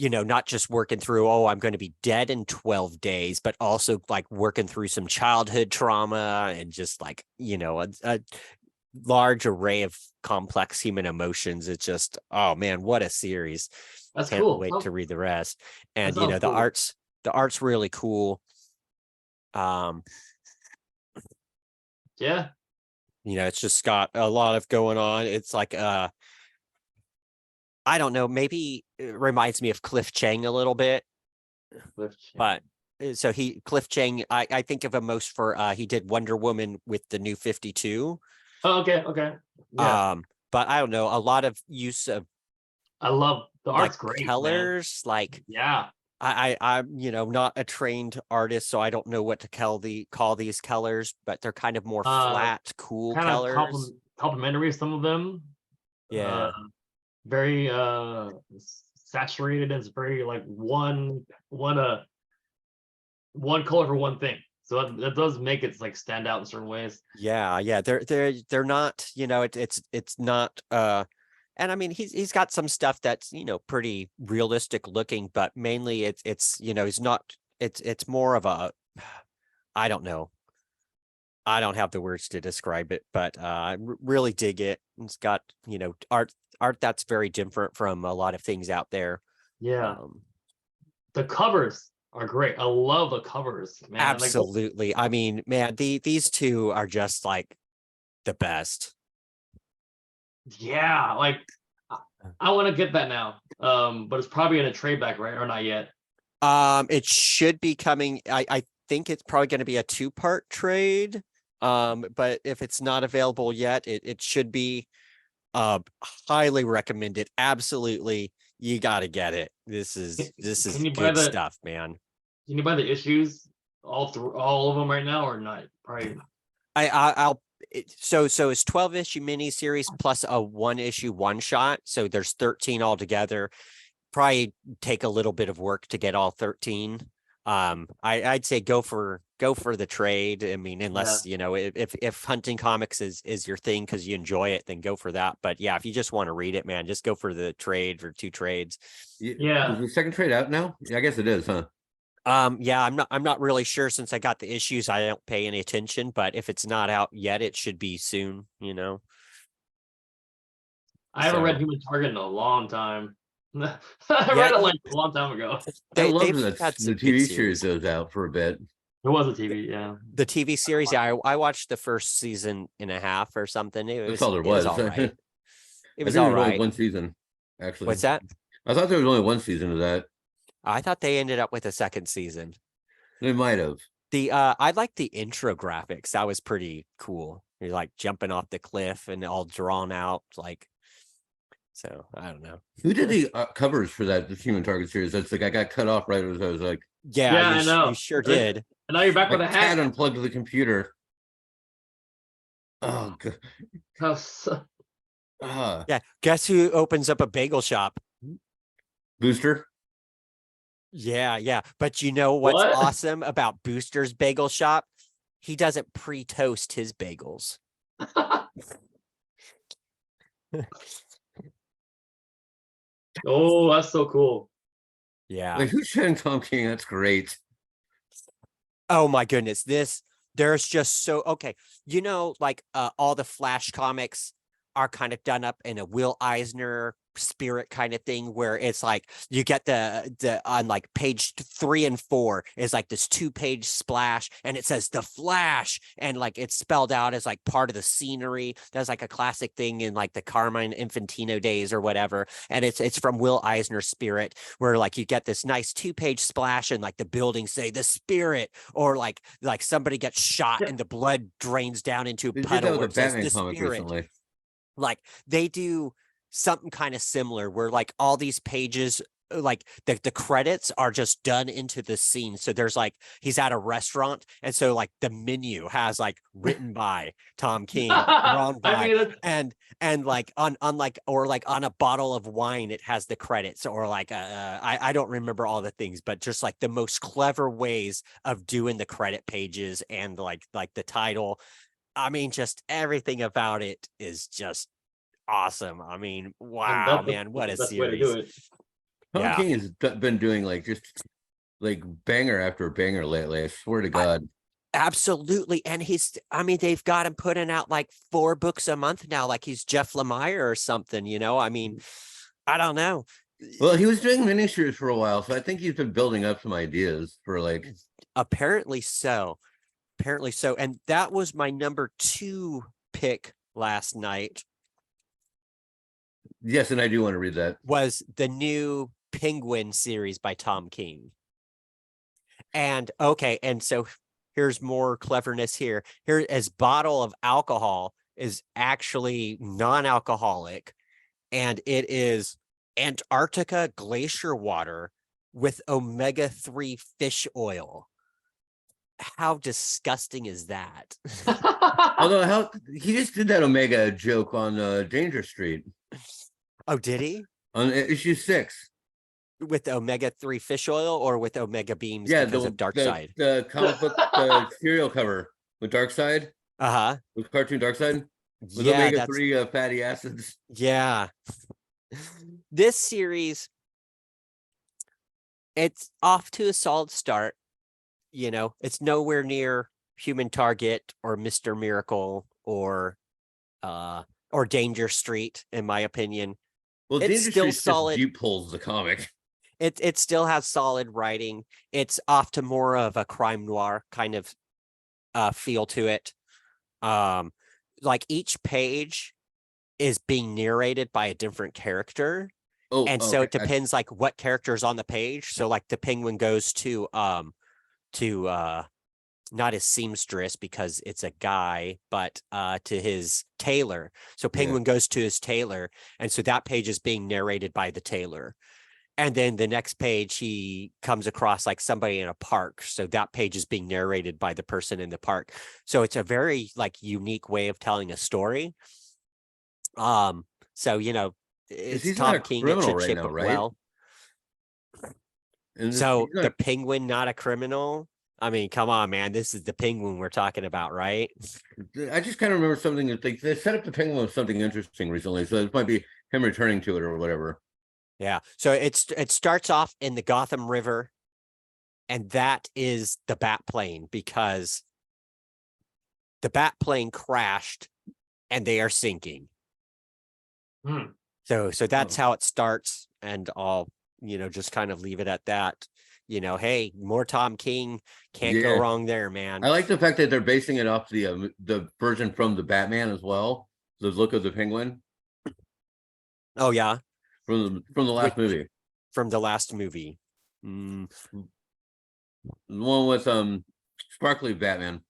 not just working through, oh, I'm going to be dead in 12 days, but also like working through some childhood trauma and just like, a large array of complex human emotions. It's just, oh man, what a series. That's Can't cool. wait to read the rest. And, sounds the cool. art's really cool. Yeah. It's just got a lot of going on. It's like, I don't know, maybe it reminds me of Cliff Chang a little bit, but so Cliff Chang, I think of him most for, he did Wonder Woman with the New 52. Oh, okay. Yeah. But I don't know, a lot of use of, I love the art's like, great, colors, man. like, yeah. I'm not a trained artist, so I don't know what to call these colors, but they're kind of more flat, cool kind colors. of complimentary, some of them. Yeah. Very saturated. It's very like one color for one thing. So that does make it like stand out in certain ways. Yeah. They're not, it's not and I mean he's got some stuff that's, pretty realistic looking, but mainly it's he's not, it's more of a, I don't know. I don't have the words to describe it, but I really dig it. It's got, art that's very different from a lot of things out there. Yeah. The covers are great. I love the covers, man. Absolutely. Like, I mean, man, these two are just like the best. Yeah, like I want to get that now. But it's probably in a trade back, right? Or not yet. It should be coming. I think it's probably going to be a 2-part trade. But if it's not available yet, it should be. Highly recommended. Absolutely, you got to get it. This is good stuff, man. Can you buy the issues all of them right now or not? Probably. So it's 12-issue miniseries plus a 1-issue one-shot. So there's 13 altogether. Probably take a little bit of work to get all 13. I'd say go for the trade. I mean, unless if hunting comics is your thing because you enjoy it, then go for that. But yeah, if you just want to read it, man, just go for the trade or 2 trades. Yeah. Is the second trade out now? Yeah, I guess it is, huh? Yeah, I'm not really sure since I got the issues. I don't pay any attention, but if it's not out yet, it should be soon. I haven't read Human Target in a long time. I read it like a long time ago. I love they've that had the some TV good series series. goes out for a bit. It was a TV, yeah. The TV series, yeah, I watched the first season and a half or something. That's all there It was was. all right. It I was think all there's only right. one season, actually. What's that? I thought there was only one season of that. I thought they ended up with a second season. They might have. I like the intro graphics. That was pretty cool. You're like jumping off the cliff and all drawn out, like. So I don't know. Who did the covers for that the Human Target series? That's like I got cut off right as I was like, Yeah, I know. you sure did. And now you're back my with a cat hat. unplugged the computer. Oh god. Yeah. Guess who opens up a bagel shop? Booster. Yeah. But you know what's What? awesome about Booster's bagel shop? He doesn't pre-toast his bagels. Oh, that's so cool. Yeah. Like who's Shannon Tom King? That's great. Oh my goodness. There's just so okay. You know, like all the Flash comics are kind of done up in a Will Eisner spirit kind of thing where it's like you get the on like page 3 and 4 is like this 2-page splash and it says the Flash and like it's spelled out as like part of the scenery. That's like a classic thing in like the Carmine Infantino days or whatever, and it's from Will Eisner's spirit where like you get this nice 2-page splash and like the buildings say the spirit or like somebody gets shot and the blood drains down into a They did puddle that where with a it says Batman the comic spirit. recently. Like they do something kind of similar where like all these pages like the credits are just done into the scene. So there's like he's at a restaurant and so like the menu has like written by Tom King, drawn by and like on like or like on a bottle of wine it has the credits or like I don't remember all the things, but just like the most clever ways of doing the credit pages and like the title. I mean, just everything about it is just awesome. I mean, wow, man, what a That's the way to do series. it. Tom Yeah. King has been doing like just like banger after banger lately. I swear to God. Absolutely. And I mean, they've got him putting out like 4 books a month now, like he's Jeff Lemire or something, you know? I mean, I don't know. Well, he was doing miniseries for a while, so I think he's been building up some ideas for like. Apparently so. And that was my number 2 pick last night. Yes, and I do want to read that. Was the new Penguin series by Tom King. And okay, and so here's more cleverness here. Here, his bottle of alcohol is actually non-alcoholic, and it is Antarctica glacier water with omega-3 fish oil. How disgusting is that? Although he just did that Omega joke on Danger Street. Oh, did he? On issue 6. With omega-3 fish oil or with omega beams because of Darkseid? The comic book the serial cover with Darkseid. Uh-huh. With cartoon Darkseid. With Yeah, omega-3 fatty acids. Yeah. This series, it's off to a solid start. You know, it's nowhere near Human Target or Mr. Miracle or Danger Street, in my opinion. Well, it's Danger still Street solid. Just pulls the comic. It still has solid writing. It's off to more of a crime noir kind of feel to it. Like each page is being narrated by a different character. So okay. It depends like what character is on the page. So like the Penguin goes to not his seamstress because it's a guy, but to his tailor. So Penguin goes to his tailor, and so that page is being narrated by the tailor. And then the next page he comes across like somebody in a park, so that page is being narrated by the person in the park. So it's a very like unique way of telling a story. So you know, it's Tom King, it should ship it well. So the Penguin, not a criminal. I mean, come on, man. This is the Penguin we're talking about, right? I just kind of remember something that they set up the Penguin with something interesting recently. So it might be him returning to it or whatever. Yeah. So it starts off in the Gotham River, and that is the bat plane because the bat plane crashed and they are sinking. So that's how it starts. and I'll, just kind of leave it at that. Hey, more Tom King, can't go Yeah. wrong there, man. I like the fact that they're basing it off the version from the Batman as well. The look of the Penguin Oh yeah, from the last movie. from the last movie. The one with sparkly Batman.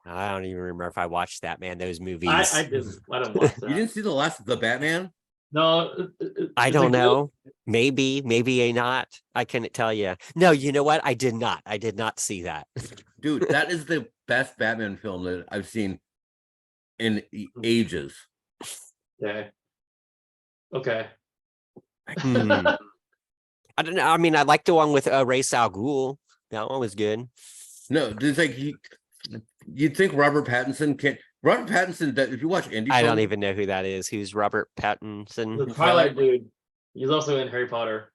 I don't even remember if I watched that, man. Those movies. I didn't watch that. You didn't see the Batman? No, I is don't it good? know. Maybe not. I couldn't tell you. No, you know what? I did not see that. Dude, that is the best Batman film that I've seen in ages. Okay. Hmm. I don't know. I mean, I like the one with Ra's al Ghul. That one was good. No, it's like you'd think Robert Pattinson can't. Robert Pattinson, if you watch indie, I don't even know who that is. Who's Robert The Pattinson? Twilight dude. He's also in Harry Potter.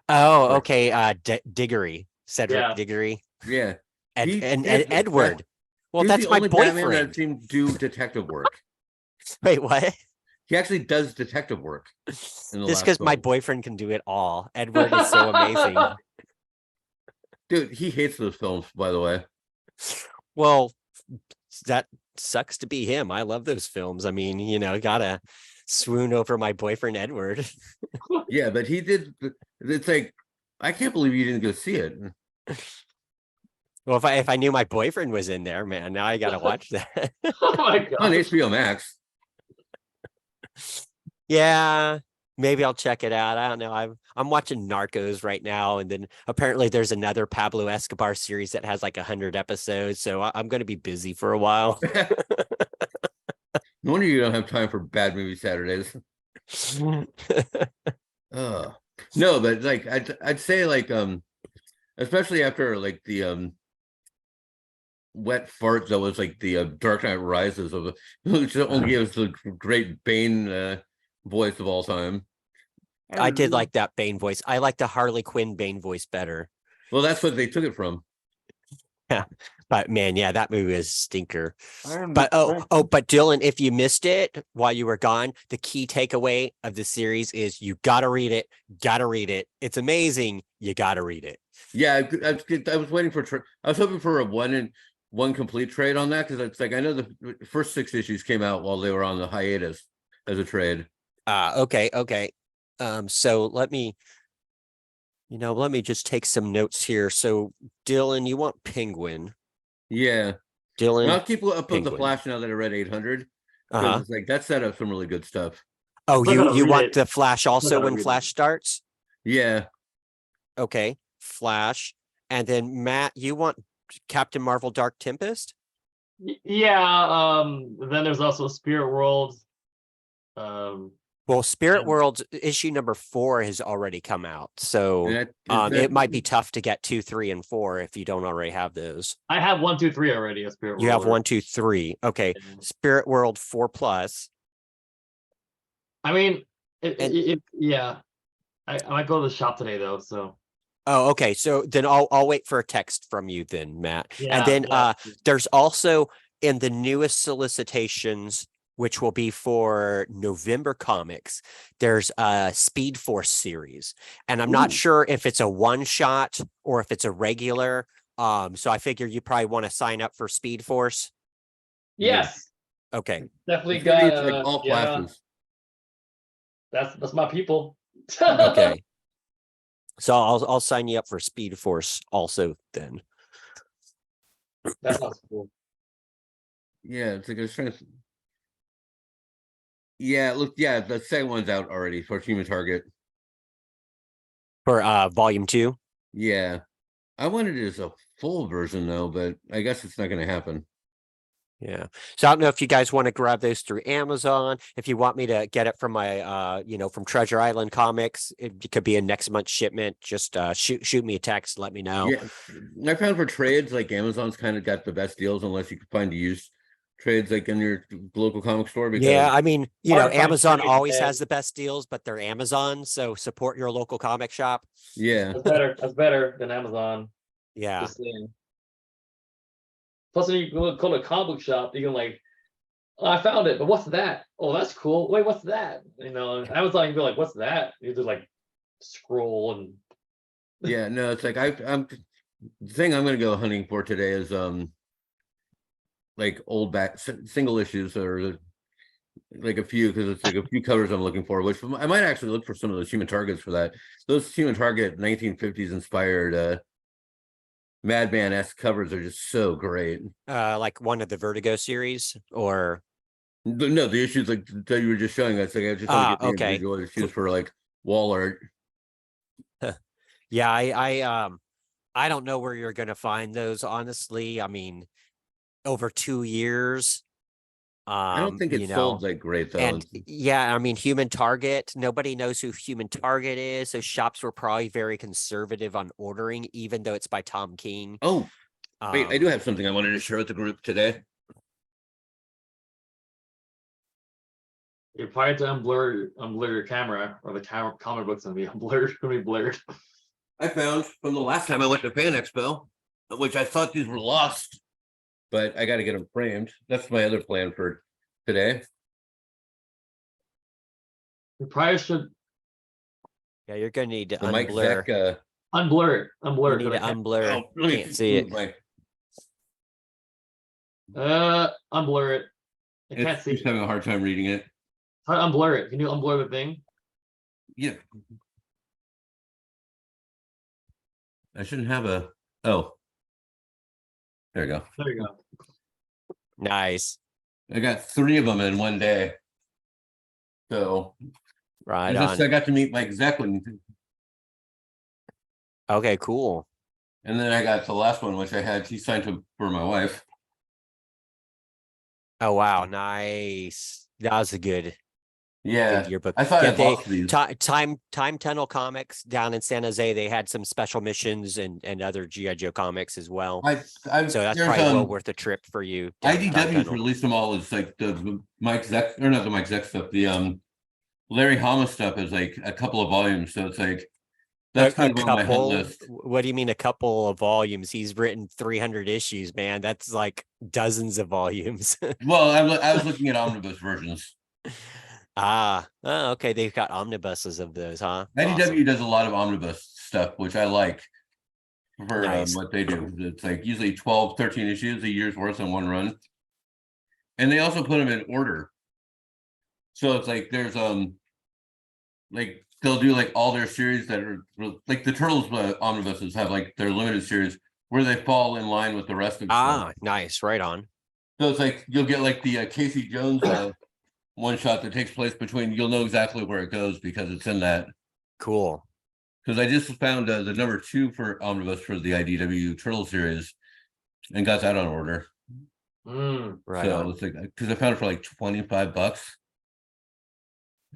Oh, okay. Diggory, Cedric Yeah. Diggory, Yeah, and Edward. Well, that's the my only Batman that boyfriend. I've seen do detective work. Wait, what? He actually does detective work. Just because my boyfriend can do it all. Edward is so amazing. Dude, he hates those films, by the way. Well, that sucks to be him. I love those films. I mean, gotta swoon over my boyfriend Edward. Yeah, but he did. It's like, I can't believe you didn't go see it. Well, if I knew my boyfriend was in there, man, now I gotta watch that. Oh my god. On HBO Max. Yeah, maybe I'll check it out. I don't know. I'm watching Narcos right now, and then apparently there's another Pablo Escobar series that has like 100 episodes. So I'm going to be busy for a while. No wonder you don't have time for bad movie Saturdays. No, but like I'd say like especially after like the wet fart that was like the Dark Knight Rises of which only gave us the great Bane voice of all time. I did like that Bane voice. I like the Harley Quinn Bane voice better. Well, that's what they took it from. Yeah, but man, yeah, that movie is a stinker. But but Dylan, if you missed it while you were gone, the key takeaway of the series is you gotta read it. Gotta read it. It's amazing. You gotta read it. Yeah, I was waiting for. I was hoping for a one complete trade on that because it's like I know the first 6 issues came out while they were on the hiatus as a trade. Okay. So let me just take some notes here. So Dylan, you want Penguin? Yeah, Dylan, and I'll keep up with the Penguin. Flash now that I read 800 because it's like that set up some really good stuff. Oh, I'm gonna you read want it. the Flash also gonna when read Flash starts? Yeah, Okay, Flash, and then Matt, you want Captain Marvel: Dark Tempest? Yeah. Then there's also Spirit World. Well, Spirit And- World issue number 4 has already come out, so and it might be tough to get 2, 3, and 4 if you don't already have those. I have 1, 2, 3 already. A Spirit You World. have 1, 2, 3. Okay, Yeah. Spirit World 4+. I mean, yeah. I might go to the shop today though. So Oh, okay. So then I'll wait for a text from you then, Matt. yeah. And then yeah. there's also in the newest solicitations, which will be for November comics, there's a Speed Force series. And I'm not sure if it's a one shot or if it's a regular. So I figure you probably want to sign up for Speed Force. Yes. Okay. Definitely it's gonna got be like all yeah. Flashes. That's my people. Okay. So I'll sign you up for Speed Force also then. That sounds cool. Yeah, it's like I was trying to. Yeah, look, yeah, the second one's out already for Human Target. For volume 2. Yeah, I wanted it as a full version though, but I guess it's not going to happen. Yeah. So I don't know if you guys want to grab those through Amazon. If you want me to get it from my from Treasure Island Comics, it could be a next month shipment. Just shoot me a text, let me know. Yeah, I found for trades like Amazon's kind of got the best deals unless you can find used trades like in your local comic store. Because Yeah, I mean, Hard to find Amazon trades, always man. has the best deals, but they're Amazon, so support your local comic shop. yeah, That's better than Amazon. Yeah. Just saying. Plus, when you go to a comic book shop, you can like I found it, but what's that? Oh, that's cool. Wait, what's that? You know, and I was like, be like, what's that? You just like scroll and Yeah, no, it's like I'm the thing I'm gonna go hunting for today is like old back single issues or like a few, because it's like a few covers I'm looking for, which I might actually look for some of those Human Targets for that. Those Human Target 1950s inspired Madman-esque covers are just so great. Like one of the Vertigo series, or No, the issues like that you were just showing us, like I just want to get the okay. individual issues for like wall art. Yeah, I don't know where you're gonna find those, honestly. I mean, over 2 years. I don't think You it sold know, like great though. and yeah, I mean, Human Target, nobody knows who Human Target is. So shops were probably very conservative on ordering, even though it's by Tom King. Oh, wait, I do Um, have something I wanted to share with the group today. you probably have to unblur your camera, or the comic book's gonna be blurred. I found from the last time I went to Fan Expo, which I thought these were lost, but I got to get them framed. That's my other plan for today. You probably should yeah, you're gonna need to The Mike unblur. Zeck. unblur it. You Unblur it. need to 'Cause I can't- unblur. Oh, let me Can't see it. unblur it. I can't It's see. just having a hard time reading it. Try to unblur it. Can you unblur the thing? Yeah. I shouldn't have a. Oh, there you go. There you go. Nice. I got 3 of them in one day. So Right I on. got to meet Mike Zeklin, Okay, cool. and then I got the last one, which I had. He signed for my wife. Oh wow, nice. That was a good Yeah, yearbook. I thought Yeah, I they lost these. Time Tunnel Comics down in San Jose. They had some special missions and other GI Joe comics as well. I So that's there's, probably well worth a trip for you. Down to Time IDW's Tunnel. released them all as like the Mike Zeck, or not the Mike Zeck stuff. The Larry Hama stuff is like a couple of volumes. So it's like that's kind of on my hunt couple. list. What do you mean a couple of volumes? He's written 300 issues, man. That's like dozens of volumes. Well, I was looking at omnibus versions. Oh, okay. They've got omnibuses of those, huh? IDW Awesome. does a lot of omnibus stuff, which I like for Nice. what they do. It's like usually 12, 13 issues, a year's worth in one run. And they also put them in order. So it's like there's like they'll do like all their series that are like the Turtles omnibuses have like their limited series where they fall in line with the rest of them. Nice. Right on. So it's like you'll get like the Casey Jones one shot that takes place between, you'll know exactly where it goes because it's in that. Cool. Because I just found the number 2 for omnibus for the IDW Turtle series and got that on order. Right So on. it's like, because I found it for like $25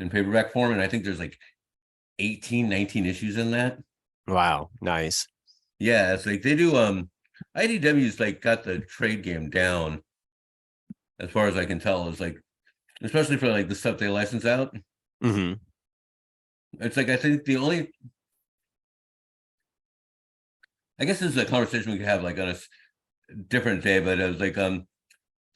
in paperback form, and I think there's like 18, 19 issues in that. Wow. Nice. Yeah, it's like they do IDW's like got the trade game down as far as I can tell. It's like, especially for like the stuff they license out. Mm-hmm. It's like I think the only, I guess this is a conversation we could have like on a different day, but it was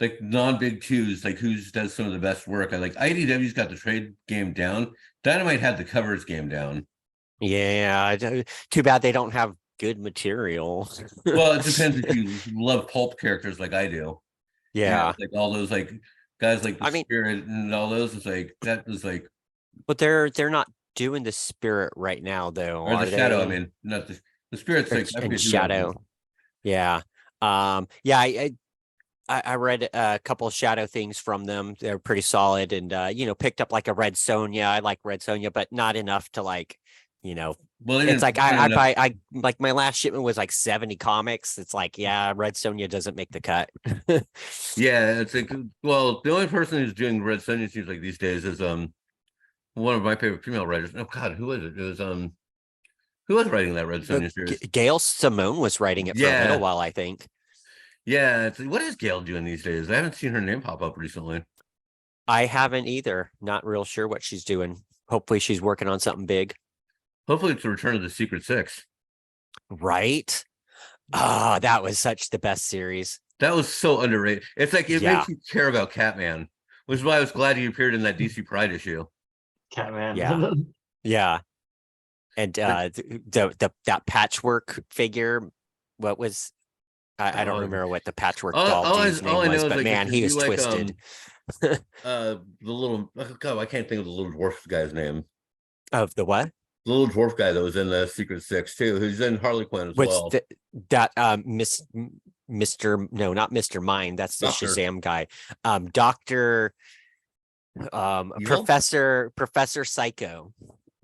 like non-big twos, like who does some of the best work. I like IDW's got the trade game down. Dynamite had the covers game down. Yeah. Too bad they don't have good material. Well, it depends if you love pulp characters like I do. Yeah. Like all those like guys like the I mean, Spirit and all those. It's like that was like, but they're not doing the Spirit right now, though, or are the Shadow. they? I mean, not the Spirit's like And Shadow. Yeah. Yeah. I read a couple of Shadow things from them. They're pretty solid, and picked up like a Red Sonja. I like Red Sonja, but not enough to like, Well, it's like I like my last shipment was like 70 comics. It's like, yeah, Red Sonja doesn't make the cut. Yeah, it's like, well, the only person who's doing Red Sonja seems like these days is one of my favorite female writers. Oh God, who was it? It was who was writing that Red Sonja series? Gail Simone was writing it for a little while, I think. Yeah, it's like, what is Gail doing these days? I haven't seen her name pop up recently. I haven't either. Not real sure what she's doing. Hopefully she's working on something big. Hopefully it's the return of the Secret Six. Right? Ah, that was such the best series. That was so underrated. It's like it Yeah. makes you care about Catman, which is why I was glad he appeared in that DC Pride issue. Catman. Yeah. Yeah. And that patchwork figure, what was I don't Oh, remember what the patchwork doll all dude's name I was, know is but like man, if he was you like twisted. the little God, I can't think of the little dwarf guy's name. Of the what? The little dwarf guy that was in the Secret Six too, who's in Harley Quinn as What's well. that Mr. No, not Mr. Mind. That's the Doctor Shazam guy. Dr. Evil? Professor Psycho.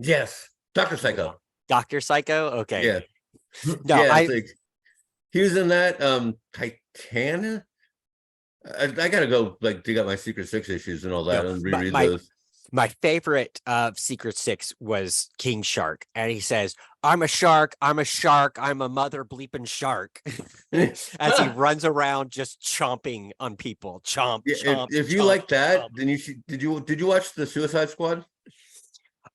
Yes, Doctor Psycho. Dr. Psycho? Okay. Yeah, No, yeah. It's like he was in that. Titania. I gotta go like dig out my Secret Six issues and all that and reread those. My favorite of Secret Six was King Shark, and he says, "I'm a shark. I'm a shark. I'm a mother bleeping shark," as he runs around just chomping on people. Chomp, Yeah, chomp. if you chomp, like that, chomp. then you should. Did you watch the Suicide Squad?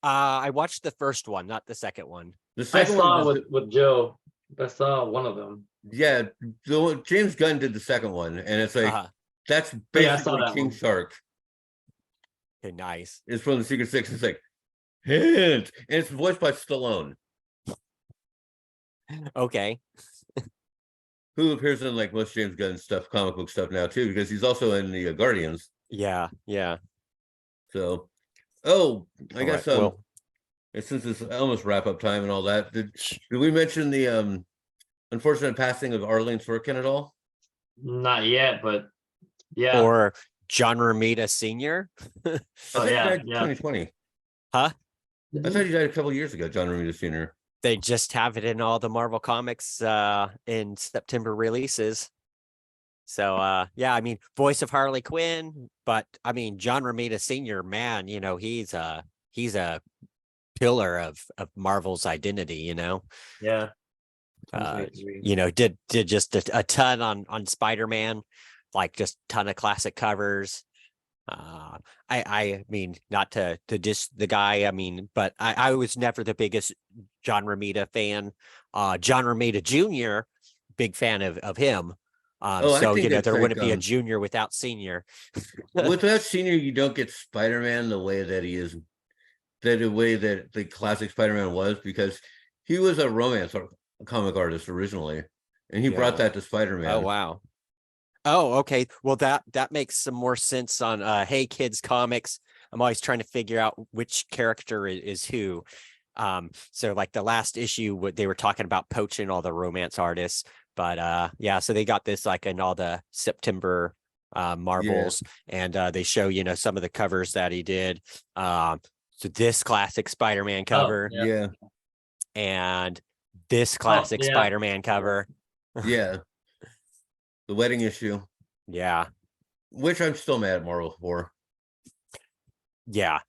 I watched the first one, not the second one. The I second saw one with Joe. I saw one of them. yeah, James Gunn did the second one, and it's like that's Yeah, I saw basically that King one. Shark. Okay, nice. It's from the Secret Six. It's like hint, and it's voiced by Stallone, Okay. who appears in like most James Gunn stuff, comic book stuff now too, because he's also in the Guardians. Yeah, yeah. So, I guess right, well, since it's almost wrap up time and all that, did we mention the unfortunate passing of Arlene Sorkin at all? Not yet, but yeah. or John Romita Sr. Oh yeah, 2020. Huh? I thought he died a couple of years ago, John Romita Sr. They just have it in all the Marvel Comics in September releases. So yeah, I mean, voice of Harley Quinn, but I mean, John Romita Sr., man, you know, he's a pillar of Marvel's identity, you know. Yeah. You know, did just a ton on Spider-Man, like just ton of classic covers. I mean, not to diss the guy, I mean, but I was never the biggest John Romita fan. John Romita Jr., big fan of him. So you know, there wouldn't be a junior without senior. Without senior, you don't get Spider-Man the way that he is, the way that the classic Spider-Man was, because he was a romance comic artist originally, and he brought that to Spider-Man. Oh wow. Oh, okay. Well, that makes some more sense on Hey Kids Comics. I'm always trying to figure out which character is who. So like the last issue, they were talking about poaching all the romance artists, but yeah, so they got this like in all the September Marvels, and they show, you know, some of the covers that he did. So this classic Spider-Man cover, and this classic Spider-Man cover. Yeah. The wedding issue. Yeah. Which I'm still mad at Marvel for. Yeah.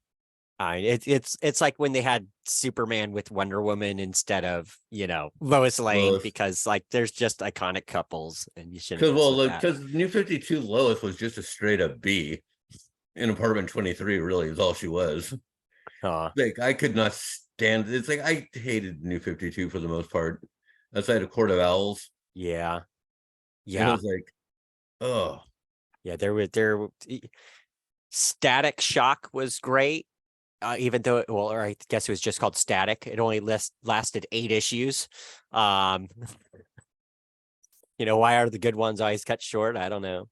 It's like when they had Superman with Wonder Woman instead of, you know, Lois Lane, because like there's just iconic couples and you shouldn't. Because New 52 Lois was just a straight up B in Apartment 23, really is all she was. Like I could not stand it's like I hated New 52 for the most part, outside of Court of Owls. Yeah. And I was like, oh. Yeah, there Static Shock was great. Even though or I guess it was just called Static. It only lasted 8 issues. You know, why are the good ones always cut short? I don't know.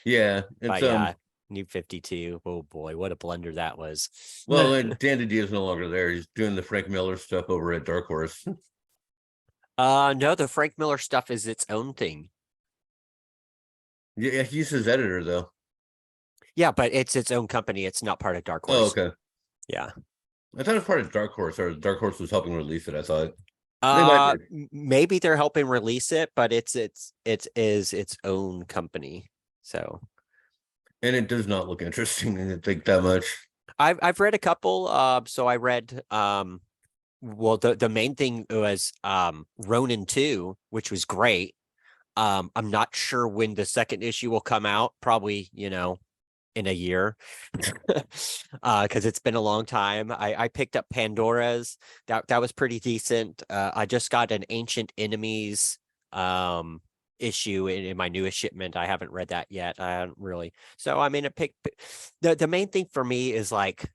Yeah. But New 52. Oh boy, what a blunder that was. Well, and Dan DiDio is no longer there. He's doing the Frank Miller stuff over at Dark Horse. No, the Frank Miller stuff is its own thing. Yeah, he's his editor though. Yeah, but it's its own company. It's not part of Dark Horse. Oh, okay. Yeah. I thought it was part of Dark Horse, or Dark Horse was helping release it, I thought. Maybe they're helping release it, but it is its own company. So, and it does not look interesting, I think, that much. I've read a couple. So I read well, the main thing was Ronin 2, which was great. I'm not sure when the second issue will come out, probably, you know, in a year, because it's been a long time. I picked up Pandora's, that was pretty decent. I just got an Ancient Enemies issue in my newest shipment. I haven't read that yet. I haven't really. So I mean, the main thing for me is like,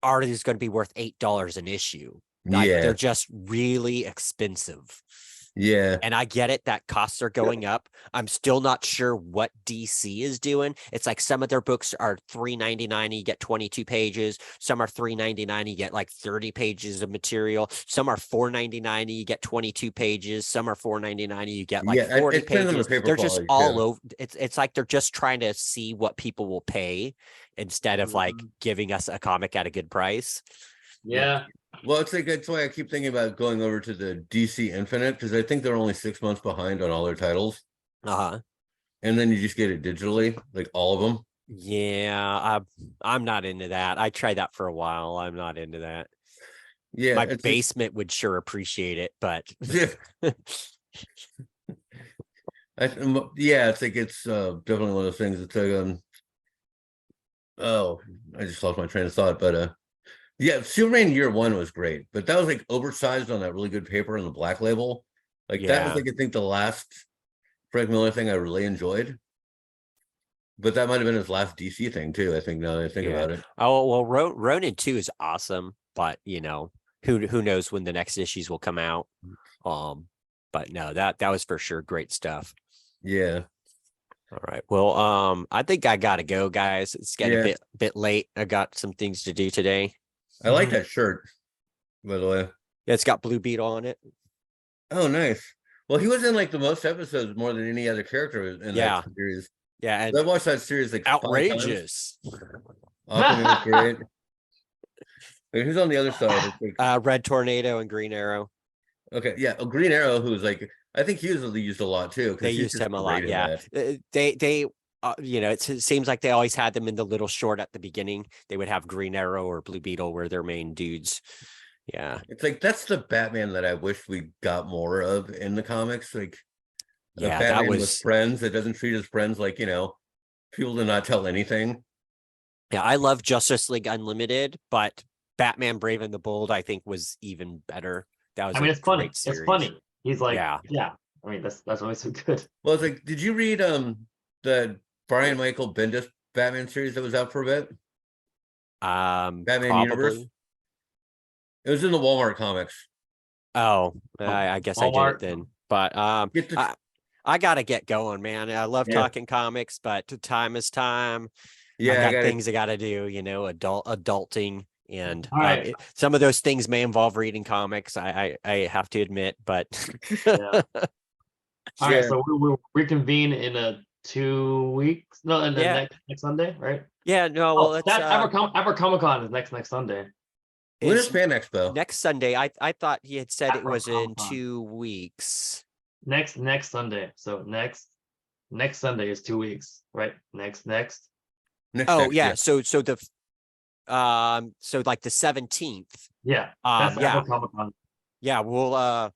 art is going to be worth $8 an issue. Like Yeah. they're just really expensive. Yeah. And I get it that costs are going up. I'm still not sure what DC is doing. It's like some of their books are $3.99, you get 22 pages. Some are $3.99, you get like 30 pages of material. Some are $4.99, you get 22 pages. Some are $4.99, you get like 40 pages. They're just all over. It's like they're just trying to see what people will pay instead of like giving us a comic at a good price. Yeah. Well, it's like that's why I keep thinking about going over to the DC Infinite, because I think they're only 6 months behind on all their titles. Uh-huh. And then you just get it digitally, like all of them. Yeah, I'm not into that. I tried that for a while. I'm not into that. Yeah, my basement would sure appreciate it, but yeah, it's like it's definitely one of those things. It's like oh, I just lost my train of thought, but yeah, Superman Year One was great, but that was like oversized on that really good paper on the Black Label. Like that was like I think the last Frank Miller thing I really enjoyed. But that might have been his last DC thing too. I think now that I think about it. Oh well, Ronin 2 is awesome, but you know who knows when the next issues will come out. But no, that was for sure great stuff. Yeah. All right. Well, I think I gotta go, guys. It's getting a bit late. I got some things to do today. I like that shirt, by the way. Yeah, it's got Blue Beetle on it. Oh, nice. Well, he was in like the most episodes more than any other character in that series. Yeah, and I watched that series like outrageous. Aquaman was great. Who's on the other side? Like, Red Tornado and Green Arrow. Okay, yeah, Green Arrow, who's like I think he was used a lot too. They used him a lot. Yeah, they you know, it seems like they always had them in the little short at the beginning. They would have Green Arrow or Blue Beetle were their main dudes. Yeah, it's like that's the Batman that I wish we got more of in the comics. Like, yeah, Batman that was with friends that doesn't treat his friends like people do not tell anything. Yeah, I love Justice League Unlimited, but Batman Brave and the Bold I think was even better. That was it's funny. Series. It's funny. He's like, yeah. I mean, that's always so good. Well, it's like, did you read the Brian Michael Bendis Batman series that was out for a bit? Batman Universe. It was in the Walmart comics. Oh, I guess Walmart. I did it then. But I gotta get going, man. I love talking comics, but time is time. Yeah, I got things I gotta do. You know, adulting. And some of those things may involve reading comics. I have to admit, but all right. So we'll reconvene in 2 weeks. No, and then next Sunday, right? Yeah. No. Well, it's Comic-Con is next Sunday. When is Fan Expo? Next Sunday. I thought he had said it was in 2 weeks. Next Sunday. So next Sunday is 2 weeks, right? Next. So the. So like the 17th. Yeah. Comic-Con. Yeah, we'll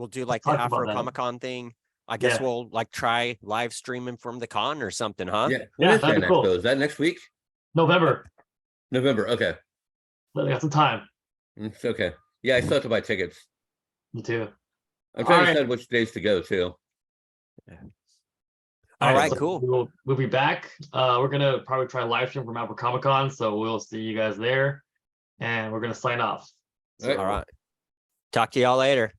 do like the Afro Comic-Con thing. I guess we'll like try live streaming from the con or something, huh? Yeah. When is that cool. Is that next week? November. Okay. I got some time. It's okay. Yeah, I still have to buy tickets. Me too. I'm trying to decide which days to go too. All right, cool. We'll be back. We're gonna probably try live stream from Afro Comic-Con, so we'll see you guys there, and we're gonna sign off. All right. Talk to y'all later.